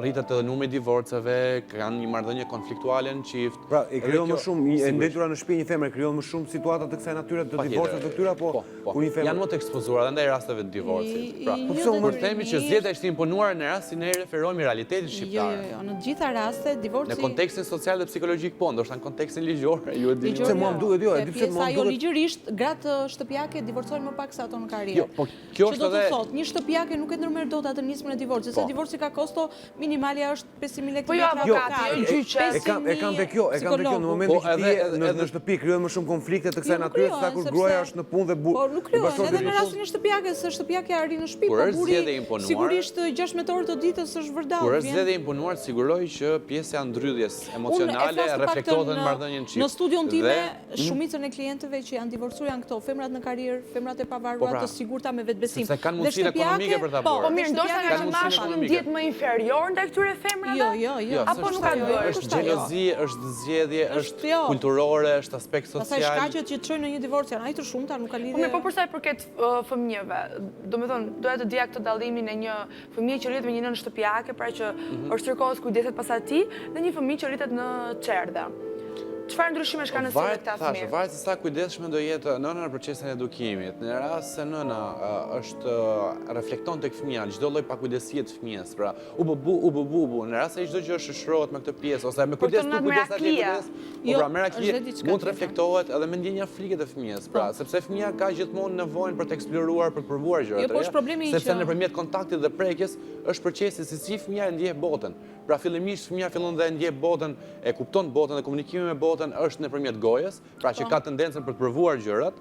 rritet edhe numri i divorceve, kanë një marrëdhënie konfliktuale në çift. Pra, e krijon më shumë, e ndetura në shtëpi një femër, krijon më shumë situata të kësaj natyre të divorcit të këtyre, apo kur një femër janë më të ekspozuara dhe ndaj rasteve të divorcit. Pra, jo, kur themi që zgjedhja është imponuar në rast si ne referohemi realitetit shqiptar. Jo, në të gjitha rastet divorci... Në kontekstin social dhe psikologjik po, ndoshta në kontekstin ligjor, ju e dini. Pse mua më duhet, jo, e di pse mua më Jo, duhet. ligjërisht gratë shtëpiake divorcojnë më pak se ato në karrierë. Jo, po kjo Që do është të edhe thotë, një shtëpiake nuk e ndërmerr dot atë nismën e divorcit, se divorci ka kosto minimalja është 5.000 lekë. Po jo avokati, jo gjyqe. E kanë te kjo, në momentin që ti në shtëpi krijon më shumë konflikte të kësaj natyre se sa kur gruaja është në punë dhe Po nuk krijohen edhe në rastin e shtëpiake, se shtëpiake arrin në shtëpi, po buri sigurisht 16 orë të ditës është vërdall. Kur është zgjedhje e imponuar, siguroj që pjesa e ndrydhjes emocionale reflektohet në marrëdhënien çift. Në studion time, shumicën e klientëve që janë divorcuar janë këto, femrat në karrierë, femrat e pavarura, të sigurta me vetbesim. Sepse kanë mundësinë ekonomike për ta bërë. Po mirë, ndoshta nga që mashkulli ndjet më i inferior ndaj këtyre femrave? Jo. Apo nuk ka të bëjë? Është xhelozi, është zgjedhje, është kulturore, është aspekt social. Pastaj shkaqet që të çojnë në një divorc janë ai të shumta, nuk ka lidhje. Po për sa i përket fëmijëve, domethënë doja të dija këtë dallimin e një fëmijë që rritet me një nënë shtëpiake, pra që është tërkohës kujdeset pas atij, dhe një fëmijë që rritet në çerdhe. Çfarë ndryshimesh ka në si këta fëmijë? Varet se sa kujdesshme do jetë nëna në procesin e edukimit. Në rast se nëna është reflekton tek fëmia çdo lloj pakujdesie të fëmijës, pra u bu, në rast se çdo gjë shëshrohet me këtë pjesë ose me kujdes atje kujdes. Pra meraklia mund të reflektohet edhe me ndjenja frike të fëmijës, pra sepse fëmia ka gjithmonë nevojën për të eksploruar, për të provuar gjëra të reja. Sepse nëpërmjet kontaktit dhe prekjes është procesi se si fëmia e ndjeh botën. Pra fillimisht fëmia fillon dhe ndjeh botën, e kupton botën dhe komunikimi me botën është nëpërmjet gojës, pra që ka tendencën për të provuar gjërat,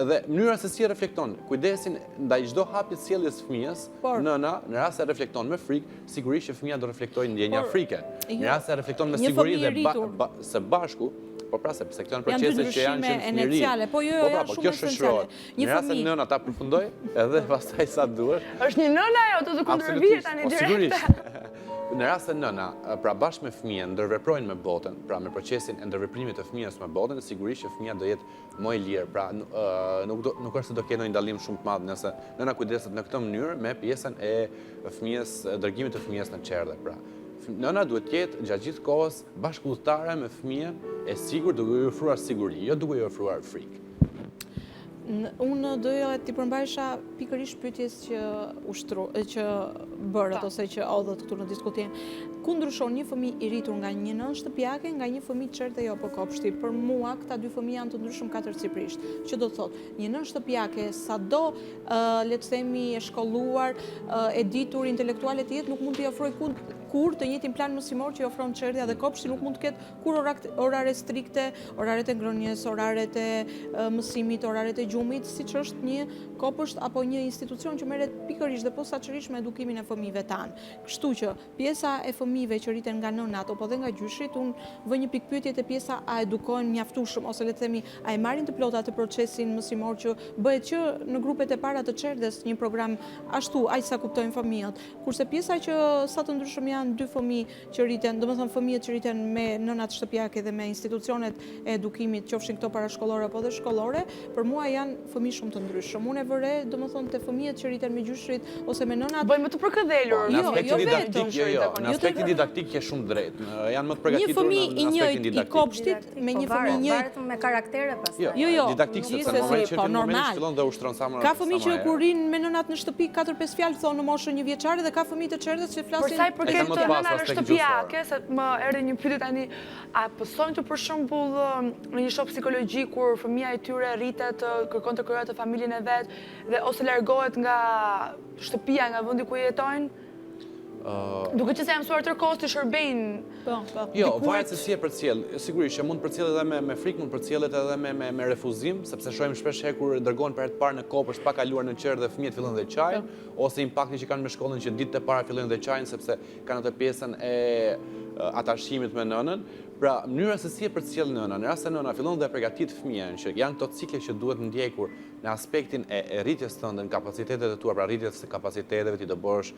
dhe mënyra se si reflekton kujdesin ndaj çdo hapje të sjelljes fëmijës, nëna, në rast se reflekton me frikë, sigurisht që fëmia do reflektojë ndjenja frike. Në rast se reflekton me siguri dhe së bashku, po pra sepse këto janë procese që janë që iniciale, po kjo shoqërohet. Në rast se nëna ta përfundoj, edhe pastaj sa duhet. Është një nëna ajo do të kundërvihet tani direkte. Sigurisht. Në rast se nëna, pra bashkë me fëmijën, ndërveprojnë me botën, pra me procesin e ndërveprimit të fëmijës me botën, sigurisht që fëmija do jetë më i lirë, pra nuk është se do ketë ndonjë dallim shumë të madh nëse nëna kujdeset në këtë mënyrë me pjesën e fëmijës, dërgimit të fëmijës në çerdhe, pra. Nëna duhet të jetë gjatë gjithë kohës bashkëpunëtare me fëmijën, e sigurt duke i ofruar siguri, jo duke i ofruar frikë. Unë doja t'i përmbajsha pikërisht pyetjes që bërët ose që odhët këtu në diskutim. Ku ndryshon një fëmijë i rritur nga një nënë shtëpiake nga një fëmijë çerdhe jo po kopshti? Për mua këta dy fëmijë janë të ndryshëm katërcipërisht. Që do të thotë, një nënë shtëpiake sado le të themi e shkolluar, e ditur, intelektuale të jetë, nuk mund t'i ofrojë kur të njëjtin plan mësimor që i ofron çerdhja dhe kopshti, nuk mund të ketë kur orare strikte, oraret e ngrënies, oraret e mësimit, oraret e gjumit, siç është një kopësht apo një institucion që merret pikërisht dhe posaçërisht me edukimin e fëmijëve tanë. Kështu që pjesa e fëmijëve që rriten nga nënat apo dhe nga gjyshrit, unë vë një pikpyetje te pjesa a edukohen mjaftueshëm ose le të themi a e marrin të plota atë procesin mësimor që bëhet që në grupet e para të çerdhes një program ashtu aq sa kuptojnë fëmijët. Kurse pjesa që sa të ndryshëm janë dy fëmijë që rriten, domethënë fëmijët që rriten me nënat shtëpiake dhe me institucionet e edukimit, qofshin këto parashkollore apo dhe shkollore, për mua janë fëmijë shumë të ndryshëm. Unë e vëre, domethënë te fëmijët që rriten me gjyshrit ose me nënat. Bëjmë të përkëdhelur. Në aspektin didaktik je shumë drejt. Janë më të përgatitur në aspektin didaktik. Një fëmijë i kopshtit me një fëmijë i njëjtë. Varet me karaktere pastaj. Jo, didaktik sepse në moment që fillon dhe ushtron sa më. Ka fëmijë që kur rin me nënat në shtëpi 4-5 fjalë thonë në moshën 1 vjeçare dhe ka fëmijë të çerdhes që flasin. Për sa i përket nënave shtëpiake, se më erdhi një pyetje tani, a pësojnë të për shembull në një shok psikologjik kur fëmia e tyre rritet, kërkon të krijojë të familjen e vet dhe ose largohet nga shtëpia, nga vendi ku jetojnë? Duke që se jam mësuar tërkohës të shërbejnë. Jo, varet se si e përcjell. Sigurisht që mund përcjellet edhe me frikë, mund përcjellet edhe me refuzim, sepse shohim shpesh herë kur dërgohen për herë të parë në kopësht pa kaluar në qerë dhe fëmijët fillojnë dhe çajin, ose impakti që kanë me shkollën që ditët e para fillojnë dhe çajin sepse kanë atë pjesën e atashimit me nënën. Pra, mënyra se si e përcjell nëna, në rast se nëna fillon dhe përgatit fëmijën, që janë këto cikle që duhet ndjekur në aspektin e rritjes tënde, në kapacitetet e tua, pra rritjes së kapaciteteve, ti do bësh,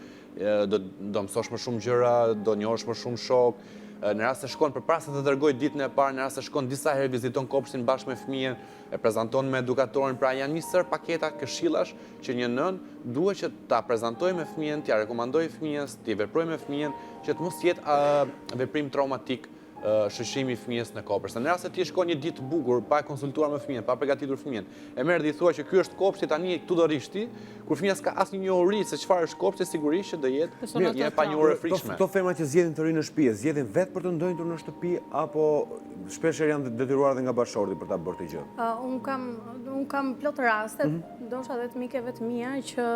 do mësosh më shumë gjëra, do njohësh më shumë shok. Në rast se shkon përpara se të dërgoj ditën e parë, në rast se shkon disa herë viziton kopshtin bashkë me fëmijën, e prezanton me edukatorin, pra janë një sër paketa këshillash që një nën duhet që ta prezantojë me fëmijën, t'ia rekomandojë fëmijës, t'i veprojë me fëmijën, që të mos jetë veprim traumatik shoqërimi i fëmijës në kopër. Në rast se ti shkon një ditë të bukur pa e konsultuar me fëmijën, pa përgatitur fëmijën, e merr dhe i thua që ky është kopshti tani këtu do rish ti, kur fëmia s'ka asnjë njohuri se çfarë është kopshti, sigurisht që do jetë një panjohuri e frikshme. Këto femra që zgjedhin të rinë në shtëpi, zgjedhin vetë për të ndonjëtur në shtëpi apo shpeshherë janë detyruar edhe nga bashkëshorti për ta bërë këtë gjë? Un kam plot raste, ndoshta edhe të mikeve të mia që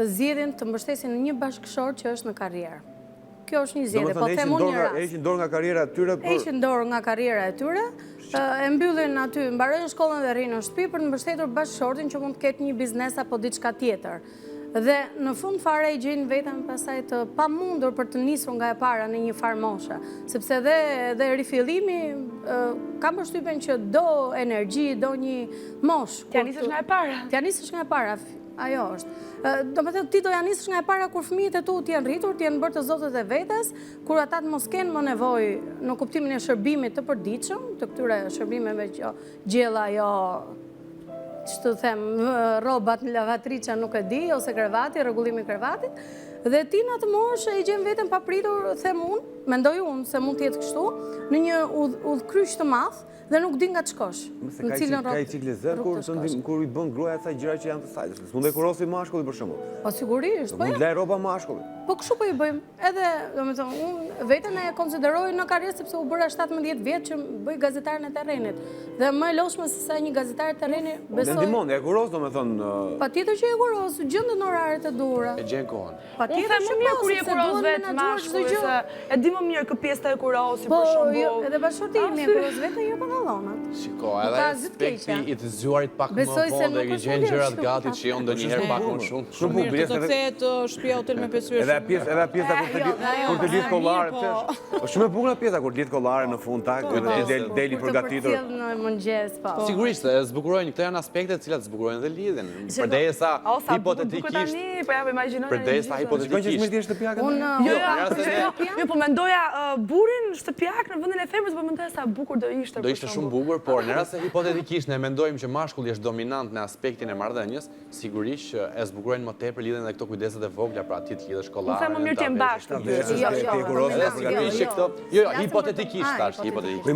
zgjedhin të mbështesin në një bashkëshor që është në karrierë. Kjo është një zgjedhje, po them unë një rast. Heqin dorë nga karriera e tyre për heqin dorë nga karriera e tyre, e mbyllin aty, mbarojnë shkollën dhe rrinë në shtëpi për të mbështetur bashkëshortin që mund të ketë një biznes apo diçka tjetër. Dhe në fund fare i gjejnë veten pastaj të pamundur për të nisur nga e para në një farë moshe, sepse dhe rifillimi kam përshtypjen që do energji, do një moshë. T'ja nisësh nga e para. T'ja nisësh nga e para. ajo është. Do me thënë, ti do ja nisësh nga e para kur fëmijët e tu t'jenë rritur, t'jenë bërë të zotët e vetes, kur ata të mos kenë më nevojë në kuptimin e shërbimit të përditshëm, të këtyre shërbimeve që gjella jo, që të them, robat në lavatriça nuk e di, ose krevati, rregullimi i krevatit, dhe ti në atë moshë e gjen veten papritur, them unë, mendoj unë se mund të jetë kështu, në një udhkryq të madh dhe nuk di nga të shkosh. Në cilën ka i ciklizëm kur i bën gruaja asaj gjëra që janë të saj. S'mund e kurosi mashkulli për shembull. Po sigurisht, po. Mund laj rroba mashkulli. Po kështu po i bëjmë. Edhe, domethënë, unë veten e konsideroj në karrierë sepse u bëra 17 vjet që bëj gazetaren e terrenit. Dhe më e lodhshme se sa një gazetar e terreni besoj. Dhe ndihmon, e kuros domethënë. Patjetër që e kuros, gjendën oraret e duhura. E gjen kohën. Unë them më mirë kur je kuros vetë mashkulli, se e di më mirë kë pjesë të e kurosi për shembull. Po, edhe bashkëti imi e kuros vetë jo pantallonat. Shiko, edhe aspekti i të zgjuarit pak më vonë dhe i gjen gjërat gati që jo ndonjëherë pak më shumë. Shumë mirë të kthehet shtëpia hotel me 5 yje. Edhe pjesa kur të lidh kollare, është shumë e bukur pjesa kur lidh kollare në fund tak, edhe deli përgatitur. Kur të në mëngjes, po. Sigurisht, e zbukurojnë, këto janë aspekte të cilat zbukurojnë dhe lidhen. Përderisa hipotetikisht. Përderisa hipotetikisht. Jo, po mendoja burrin shtëpiak në vendin e femrës, po mendoja sa bukur do ishte. Do ishte shumë bukur, por në rast se hipotetikisht ne mendojmë që mashkulli është dominant në aspektin e marrëdhënies, sigurisht që e zbukurojnë më tepër lidhen edhe këto kujdeset e vogla, pra ti të lidhesh kollare. Unë them më mirë të jem bashkë. Jo, hipotetikisht tash, hipotetikisht.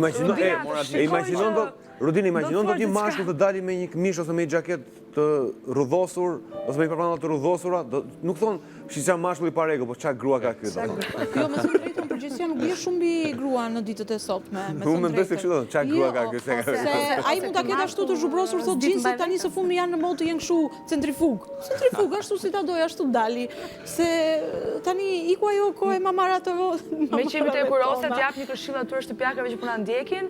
Imagjinon do Rudin, imagjinon do ti mashkull të dali me një këmish ose me një xhaket të rrudhosur ose me një përpandall të rrudhosura, nuk thon shisha mashkulli pa rregull, po çfarë grua ka ky domethënë. Jo, me thënë drejtën, përgjithësia nuk bie shumë mbi grua në ditët e sotme. Unë mendoj se kështu do, çfarë grua ka ky se ai mund ta ketë ashtu të zhubrosur, thotë xhinset tani së fundmi janë në modë të jenë kështu centrifug. Centrifug ashtu si ta doj, ashtu dali. Se tani iku ajo kohë mamara të me qimi të kurose të jap një këshill atyre shtëpiakave që po na ndjekin,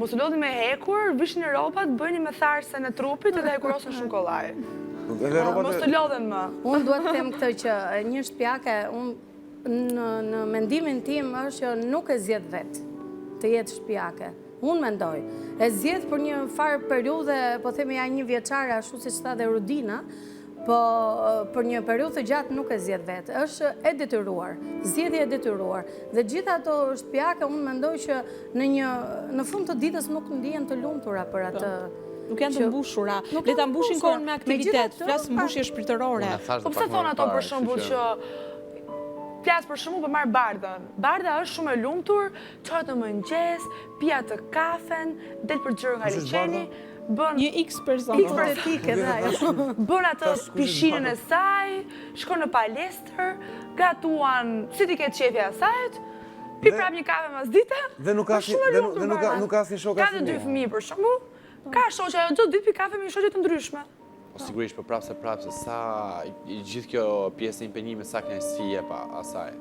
mos u lodhin me hekur, vishni rrobat, bëni me tharsen e trupit edhe e kurosen shumë kollaj. Mos të lodhen më. Unë duhet të them këtë që një shtëpiake, në mendimin tim është që nuk e zgjedh vetë të jetë shtëpiake. Unë mendoj. E zgjedh për një farë periudhe, po themi ja një vjeçare, ashtu siç tha dhe Rudina, po për një periudhë të gjatë nuk e zgjedh vetë. Është e detyruar, zgjedhje e detyruar. Dhe gjithë ato shtëpiake unë mendoj që në fund të ditës nuk ndihen të lumtura për atë. Nuk janë të mbushura. Le ta mbushin kohën me aktivitet, flas mbushje shpirtërore. Po pse thon ato për shembull që flas për shembull për marr bardhën. Bardha është shumë e lumtur, çohet në mëngjes, pi atë kafen, del për xhiro nga liçeni, bën një X person. Hipotetike, bën atë pishinën e saj, shkon në palestër, gatuan si ti ketë qefja e saj, pi prap një kafe mas dite. Dhe nuk ka asnjë shok Ka të dy fëmijë për shembull. Ka shoqe ajo çdo ditë pi kafe me shoqe të ndryshme. Sigurisht, po prapse sa gjithë kjo pjesë e impenjimit sa kënaqësi jep asaj.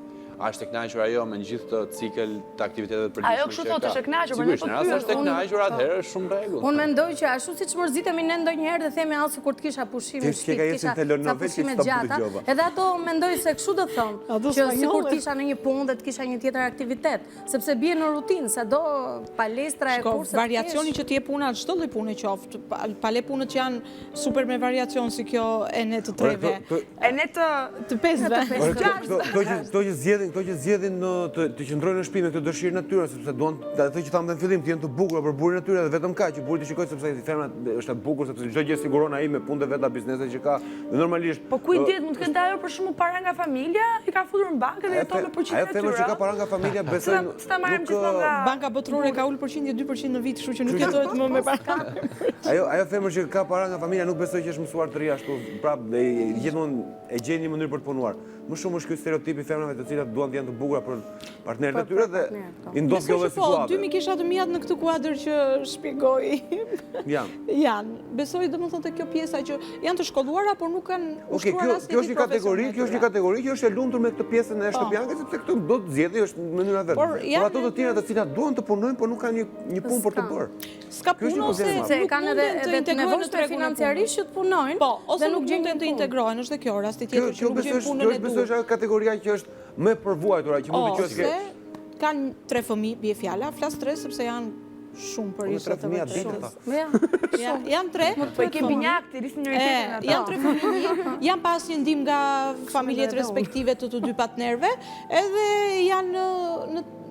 A është e kënaqur ajo me gjithë këtë cikël të aktiviteteve të përditshme? Ajo kështu thotë është e kënaqur, por sigurisht, nëse është e kënaqur atëherë është shumë rregull. Unë mendoj që ashtu siç mërzitemi ne ndonjëherë dhe themi allë kur të kisha pushime shtëpi, kisha pushime gjata, edhe ato mendoj se kështu do thonë, që sikur të isha në një punë dhe të kisha një tjetër aktivitet, sepse bie në rutinë, sado palestra e kurset. Variacioni që ti e puna çdo lloj pune qoftë, pa le punët që janë super me variacion si kjo e ne të treve. E ne të pesëve. Këto që zgjedhin të qëndrojnë në shtëpi me këtë dëshirë natyrore, sepse duan ato që thamë në fillim të jenë të bukura për burrin e tyre dhe vetëm kaq, që burri të shikojë sepse femra është e bukur sepse çdo gjë siguron ai me punët e veta, bizneset që ka. Normalisht. Po ku i diet mund të ketë ajo për shkakun para nga familja, i ka futur në bankë dhe jeton me përqindje natyrore. Ajo femër që ka para nga familja besoj nuk banka botërore ka ulur përqindje 2% në vit, kështu që nuk jetohet më me para. Ajo femër që ka para nga familja nuk besoj që është mësuar të ri ashtu, prapë gjithmonë e gjen një mënyrë për të punuar. Më shumë është ky stereotip i femrave të cilat duan të jenë të bukura për partnerët e tyre dhe i ndos kjo situatë. Po, dy mikisha të mijat në këtë kuadër që shpjegoj. Janë. Besoj domethënë te kjo pjesa që janë të shkolluara, por nuk kanë ushtuar asnjë. Kjo është një kategori që është e lumtur me këtë pjesën e shtëpiankës sepse këtu do të zgjedhë është mënyra vetë. Por ato të tjera të cilat duan të punojnë, por nuk kanë një punë për të bërë. S'ka punë ose kanë edhe nevojë financiarisht që të punojnë. Po, ose nuk gjenden të integrohen, është kjo rasti tjetër që nuk gjen punën e dur. Kjo është kategoria që është më përvuajtura, që mund të quhet kanë 3 fëmijë, bie fjala, flas 3 sepse janë Shumë për ishte të Ja. Janë 3. Po i ke binjak të rrisë njëri tjetrin ata. Janë 3 fëmijë, janë pas një ndihmë nga familjet respektive të 2 partnerëve, edhe janë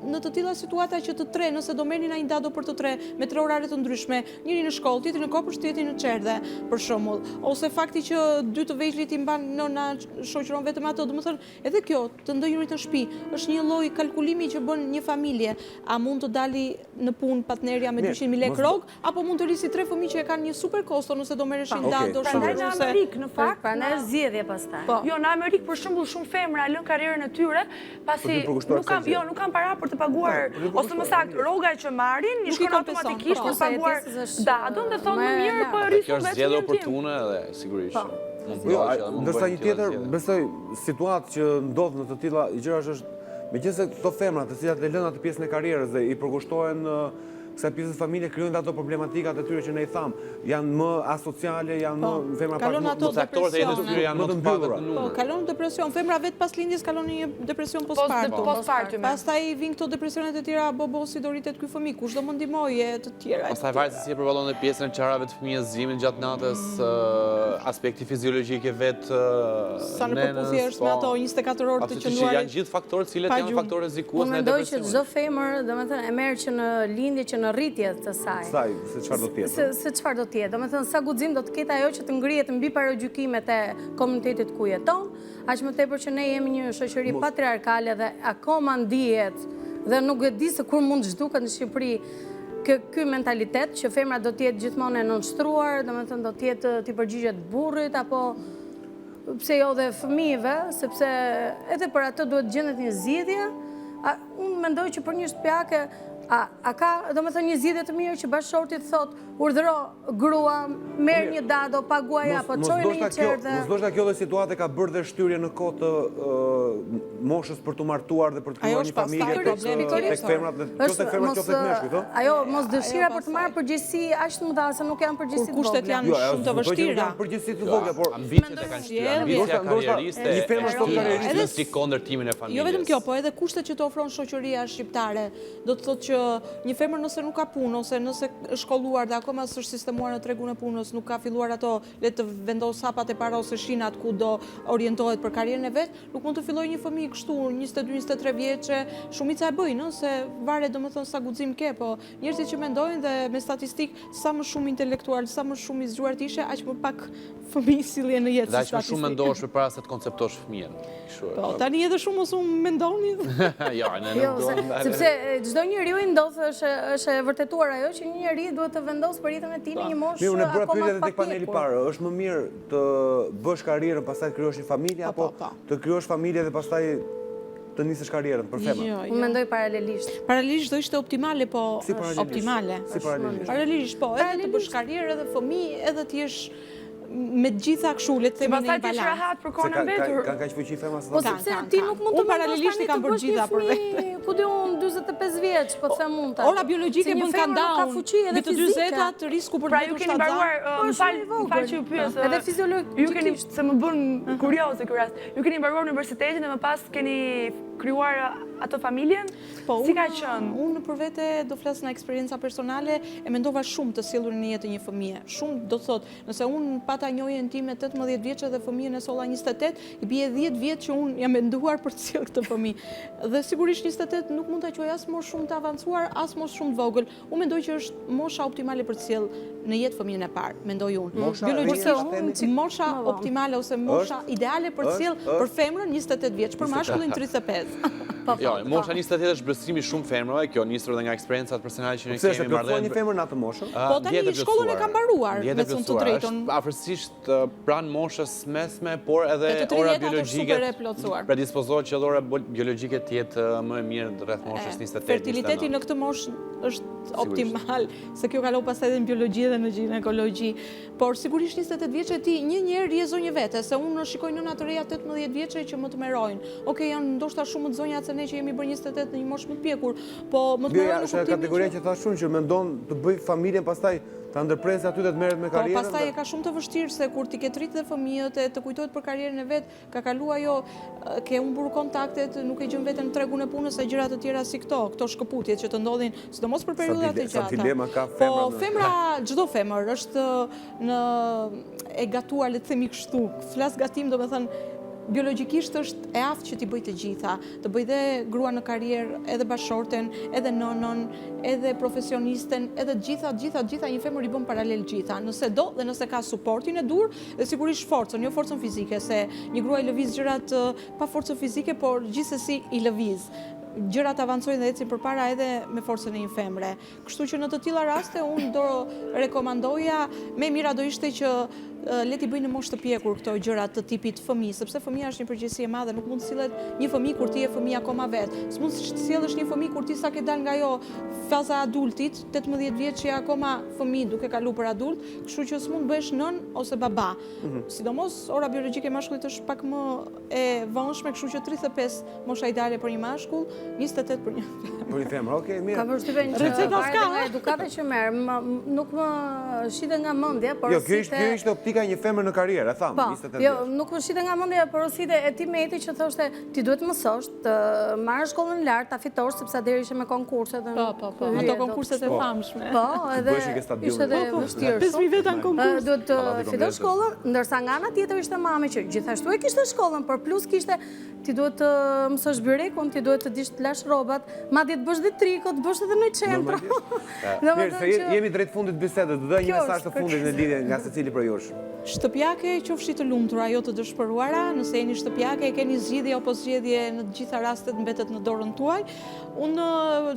në të tilla situata që të 3, nëse do merrnin ai dado për të 3 me 3 orare të ndryshme, njëri në shkollë, tjetri në kopës, tjetri në çerdhe, për shembull, ose fakti që 2 të vegjëlit i mban nëna shoqëron vetëm ato, domethënë edhe kjo të ndonjërit në shtëpi është një lloj kalkulimi që bën një familje, a mund të dali në punë partnerja me 200.000 lekë rrog, apo mund të rrisi 3 fëmijë që e kanë një super kosto nëse do merreshin dado Prandaj në Amerikë në fakt, prandaj është zgjedhje pastaj. Jo, në Amerikë për shembull shumë femra lën karrierën e tyre, pasi nuk kanë para për të paguar, ose më saktë, rroga që marrin, i shkon automatikisht për paguar dadon dhe thonë më mirë po rrisu Kjo është zgjedhje oportune dhe sigurisht. Ndërsa një tjetër, besoj, situatë që ndodh në të tilla gjërash është, megjithëse këto femra të cilat e lënë atë pjesën e karrierës dhe i përkushtohen kësaj pjesës familje, krijojnë ato problematikat e tyre që ne i tham, janë më asociale, janë më femra pak më aktorët e jetës tyre janë më të mbyllura. Po, kalon depresion, femra vetë pas lindjes kalon një depresion postpartum. Pastaj vijnë këto depresionet e tjera, bobosi do rritet ky fëmijë, kush do më ndihmojë të tjera. Pastaj varet se si e përballon dhe pjesën e çarave të fëmijës, zgjimin gjatë natës, aspekti fiziologjik e vet. Sa në përputhje është me ato 24 orë të qëndruarit. Janë gjithë faktorët cilët janë faktorë rrezikues në depresion. Mendoj që depresion. çdo femër, domethënë, e merr që në lindje që në rritje të saj. Se çfarë do të jetë. Se çfarë do të jetë. Domethënë sa guxim do të ketë ajo që të ngrihet mbi paragjykimet e komunitetit ku jeton, aq më tepër që ne jemi një shoqëri patriarkale dhe akoma ndihet dhe nuk e di se kur mund të zhduket në Shqipëri ky mentalitet që femra do të jetë gjithmonë e nënshtruar, domethënë do të jetë ti përgjigjet burrit apo pse jo dhe fëmijëve, sepse edhe për atë duhet gjendet një zgjidhje. Unë mendoj që për një shtëpiake a ka, domethënë, një zgjidhje të mirë që bashkëshorti të thotë urdhëro grua, merr një dado, paguaj apo çojë në një çerdhe. Mos ndoshta kjo lloj situate ka bërë dhe shtyrje në kohë të moshës për të martuar dhe për të krijuar një familje tek femrat, qoftë femrat qoftë meshkujt, ëh? Ajo mos dëshira për të marrë përgjegjësi aq të mëdha se nuk janë përgjegjësi të vogla. Kushtet janë shumë të vështira. Janë përgjegjësi të vogla, por ambicet e kanë shtyr, ambicia karrieriste. Një femë sot karrieriste si kundërtimin e familjes. Jo vetëm kjo, po edhe kushtet që të ofron shoqëria shqiptare. Do të thotë që një femër nëse nuk ka punë ose nëse është shkolluar dhe akoma s'është sistemuar në tregun e punës, nuk ka filluar ato le të vendos hapat e para ose shinat ku do orientohet për karrierën e vet, nuk mund të fillojë një fëmijë kështu 22-23 vjeçe, shumica e bëjnë, se varet domethënë sa guxim ke, po njerëzit që mendojnë dhe me statistik sa më shumë intelektual, sa më shumë i zgjuar të ishe, aq më pak fëmijë sillje në jetë. Dhe aq më shumë mendosh përpara se të konceptosh fëmijën. Po, tani edhe shumë mos u mendoni. Jo, ne nuk duam. Sepse çdo njeriu i ndodh është e vërtetuar ajo që një njeri duhet të vendosë për jetën e tij në një moshë. Mirë, unë bëra pyetje tek paneli i parë. Është më mirë të bësh karrierën pastaj të krijosh një familje apo të krijosh familje dhe pastaj të nisësh karrierën për femër? Unë mendoj paralelisht. Paralelisht do ishte optimale, po optimale. Si paralelisht? Paralelisht, po, edhe të bësh karrierë edhe fëmijë, edhe të jesh me gjitha kështu, le të themi në balans. Pastaj ti rahat për kohën e mbetur. Kanë kaq fuqi femra Po sepse ti nuk mund të paralelisht i kam bërë gjitha për vetë. Ku di unë 45 vjeç, po them unë ta. Ora biologjike bën countdown. Mbi të 40-at risku për të mbetur shtatzan. Më fal që ju pyes. Edhe fiziologjikisht. Ju keni se më bën kurioze ky rast. Ju keni mbaruar universitetin dhe më pas keni krijuar ato familjen? Po, si ka qenë? Unë për vete do flas nga eksperjenca personale, e mendova shumë të sjellurin në jetë një fëmije. Shumë do të thotë, nëse unë pata njojën time 18 vjeçë dhe fëmijën e solla 28, i bie 10 vjet që unë jam menduar për të sjellë këtë fëmijë. Dhe sigurisht 28 nuk mund ta quaj as moshë shumë të avancuar, as moshë shumë të vogël. Unë mendoj që është mosha optimale për të sjellë në jetë fëmijën e parë, mendoj unë. Biologjikisht mosha optimale ose mosha ideale për të sjellë për femrën 28 vjeç, për mashkullin 35. Jo, mosha 28 është vlerësimi shumë femrave, kjo nisur edhe nga eksperiencat personale që ne kemi marrë. Pse një femër në atë moshë? Po tani shkollën e ka mbaruar, me thënë të drejtën. Afërsisht pranë moshës mesme, por edhe ora biologjike predispozohet që ora biologjike të jetë më e mirë rreth moshës 28. Fertiliteti në këtë moshë është optimal, se kjo kalon pastaj edhe në biologji dhe në ginekologji. Por sigurisht 28 vjeçë ti një rjezonjë vete, se unë shikoj nëna të reja 18 vjeçë që më të merojnë. Okej, janë ndoshta shumë të zonja se ne që jemi bërë 28 në një moshë më të pjekur, po më të Bjoja, është kategoria që thashun që mendon të bëj familjen pastaj ta ndërpresë aty dhe të merret me karrierën. Po pastaj e ka shumë të vështirë se kur ti ke rritë dhe fëmijët e të kujtohet për karrierën e vet, ka kaluar ajo, ke humbur kontaktet, nuk e gjën veten në tregun e punës e gjëra të tjera si këto shkëputjet që të ndodhin, sidomos për periudha të gjata. Sa dilema ka femra. Po femra, çdo femër është e gatuar, le të themi kështu. Flas gatim, domethënë biologjikisht është e aftë që ti bëj të gjitha, të bëj dhe grua në karrierë, edhe bashorten, edhe nënën, edhe profesionisten, edhe gjitha një femër i bën paralel gjitha. Nëse do dhe nëse ka suportin e dur dhe sigurisht forcën, jo forcën fizike, se një grua i lëviz gjërat pa forcën fizike, por gjithsesi i lëviz. Gjërat avancojnë dhe ecin përpara edhe me forcën e një femre. Kështu që në të tilla raste unë do rekomandoja, më mira do ishte që le t'i bëjnë në moshë të pjekur këto gjërat të tipit fëmijë, sepse fëmia është një përgjegjësi e madhe, nuk mund të sillet një fëmijë kur ti je fëmijë akoma vet. S'mund të sjellësh një fëmijë kur ti sa ke dalë nga ajo faza adultit, 18 vjeç që je akoma fëmijë duke kaluar për adult, kështu që s'mund bëhesh nën ose baba. Sidomos ora biologjike e mashkullit është pak më e vonshme, kështu që 35 mosha ideale për një mashkull, 28 për një femër. Për një femër, okej, mirë. Ka përshtypjen që varet nga edukata që merr, nuk më shitet nga mendja, por jo, kjo ishte optika një femër në karrierë, e tham, 28 vjeç. Jo, nuk më shitet nga mendja, por e ti Meti që thoshte ti duhet mësosh të marrësh shkollën lart, ta fitosh sepse atëherë ishe me konkurse dhe Po, ato konkurset e famshme. Po, edhe ishte dhe vështirë. 5000 veta në konkurs. Duhet të fitosh shkollën, ndërsa nga ana tjetër ishte mami që gjithashtu e kishte shkollën, por plus kishte ti duhet të mësosh byrekun, ti duhet të dish të lash rrobat, madje të bësh dhe triko, të bësh edhe në qendër. Mirë, se jemi drejt fundit bisedës, do doj një mesazh të fundit në lidhje nga secili për jush. Shtëpiake, qofshi të lumtura, jo të dëshpëruara, nëse jeni shtëpiake, e keni zgjidhje apo zgjedhje në të gjitha rastet mbetet në dorën tuaj. Unë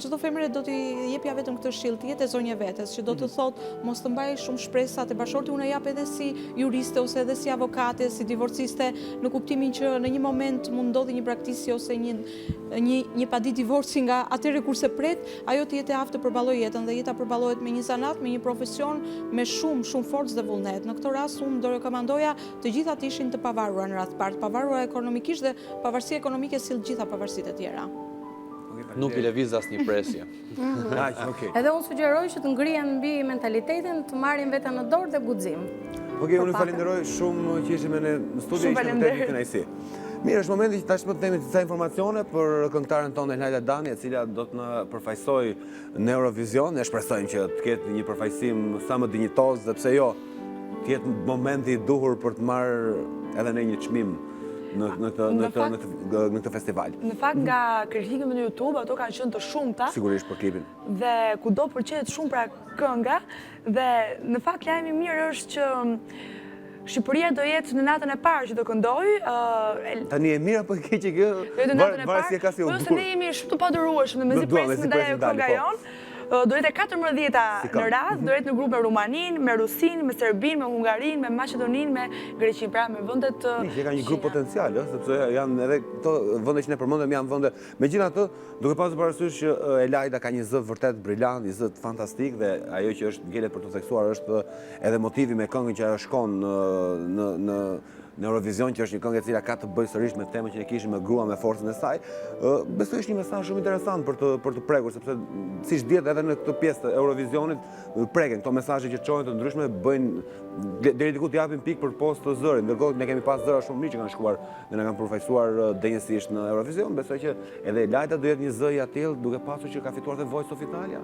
çdo femre do t'i jepja vetëm këtë këshill, të jetë e zonja vetes, që do të thotë mos të mbaj shumë shpresat e bashorti, unë jap edhe si juriste ose edhe si avokate, si divorciste, në kuptimin që në një moment mund ndodhi një braktisje ose një paditë divorci nga atëre kurse pret, ajo të jetë e aftë të përballojë jetën dhe jeta përballohet me një zanat, me një profesion, me shumë forcë dhe vullnet. Në këtë rast unë do rekomandoja të gjitha të ishin të pavarura në radh parë, pavarura ekonomikisht dhe pavarësia ekonomike sill gjitha pavarësitë e tjera. Nuk i lëviz asnjë presje. Edhe unë sugjeroj që të ngrihen mbi mentalitetin, të marrin veten në dorë dhe guxim. Okej, unë falenderoj shumë që ishim në studio, ishte vërtet një kënaqësi. Mirë, është momenti që tashmë të themi disa informacione për këngëtaren tonë Lajla Dani, e cila do të na përfaqësoj në Eurovision. Ne shpresojmë që të ketë një përfaqësim sa më dinjitoz, dhe pse jo, të jetë momenti i duhur për të marrë edhe ne një çmim në këtë festival. Në fakt nga kritikët në YouTube, ato kanë qenë të shumta. Sigurisht për klipin. Dhe kudo pëlqet shumë pra kënga, dhe në fakt lajmi i mirë është që Shqipëria do jetë në natën e parë që do këndoj. Tani e mirë apo e keqe kjo? Varet si e ka si u dur. Po se ne jemi shumë të padurueshëm dhe mezi presim dhe kënga jonë. Do jetë 14-a në radhë, do jetë në grup me Rumaninë, me Rusinë, me Serbinë, me Hungarinë, me Maqedoninë, me Greqinë, pra me vendet të... Ka një grup potencial, sepse janë edhe këto vende që ne përmendëm janë vende. Megjithatë, duke pasur parasysh që Elajda ka një zë vërtet brillant, një zë fantastik, dhe ajo që është ngjelet për të theksuar është edhe motivi me këngën që ajo shkon në Eurovision, që është një këngë e cila ka të bëjë sërish me temën që ne kishim me grua, me forcën e saj. Besoj është një mesazh shumë interesant për të prekur, sepse siç dihet edhe në këtë pjesë të Eurovisionit preken këto mesazhe që çojnë të ndryshme, bëjnë deri diku të japin pikë për postë të zërit, ndërkohë ne kemi pas zëra shumë mirë që kanë shkuar dhe na kanë përfaqësuar denjësisht në Eurovision. Besoj që edhe Lajta do jetë një zë i atill, duke pasur që ka fituar dhe Voice of Italia.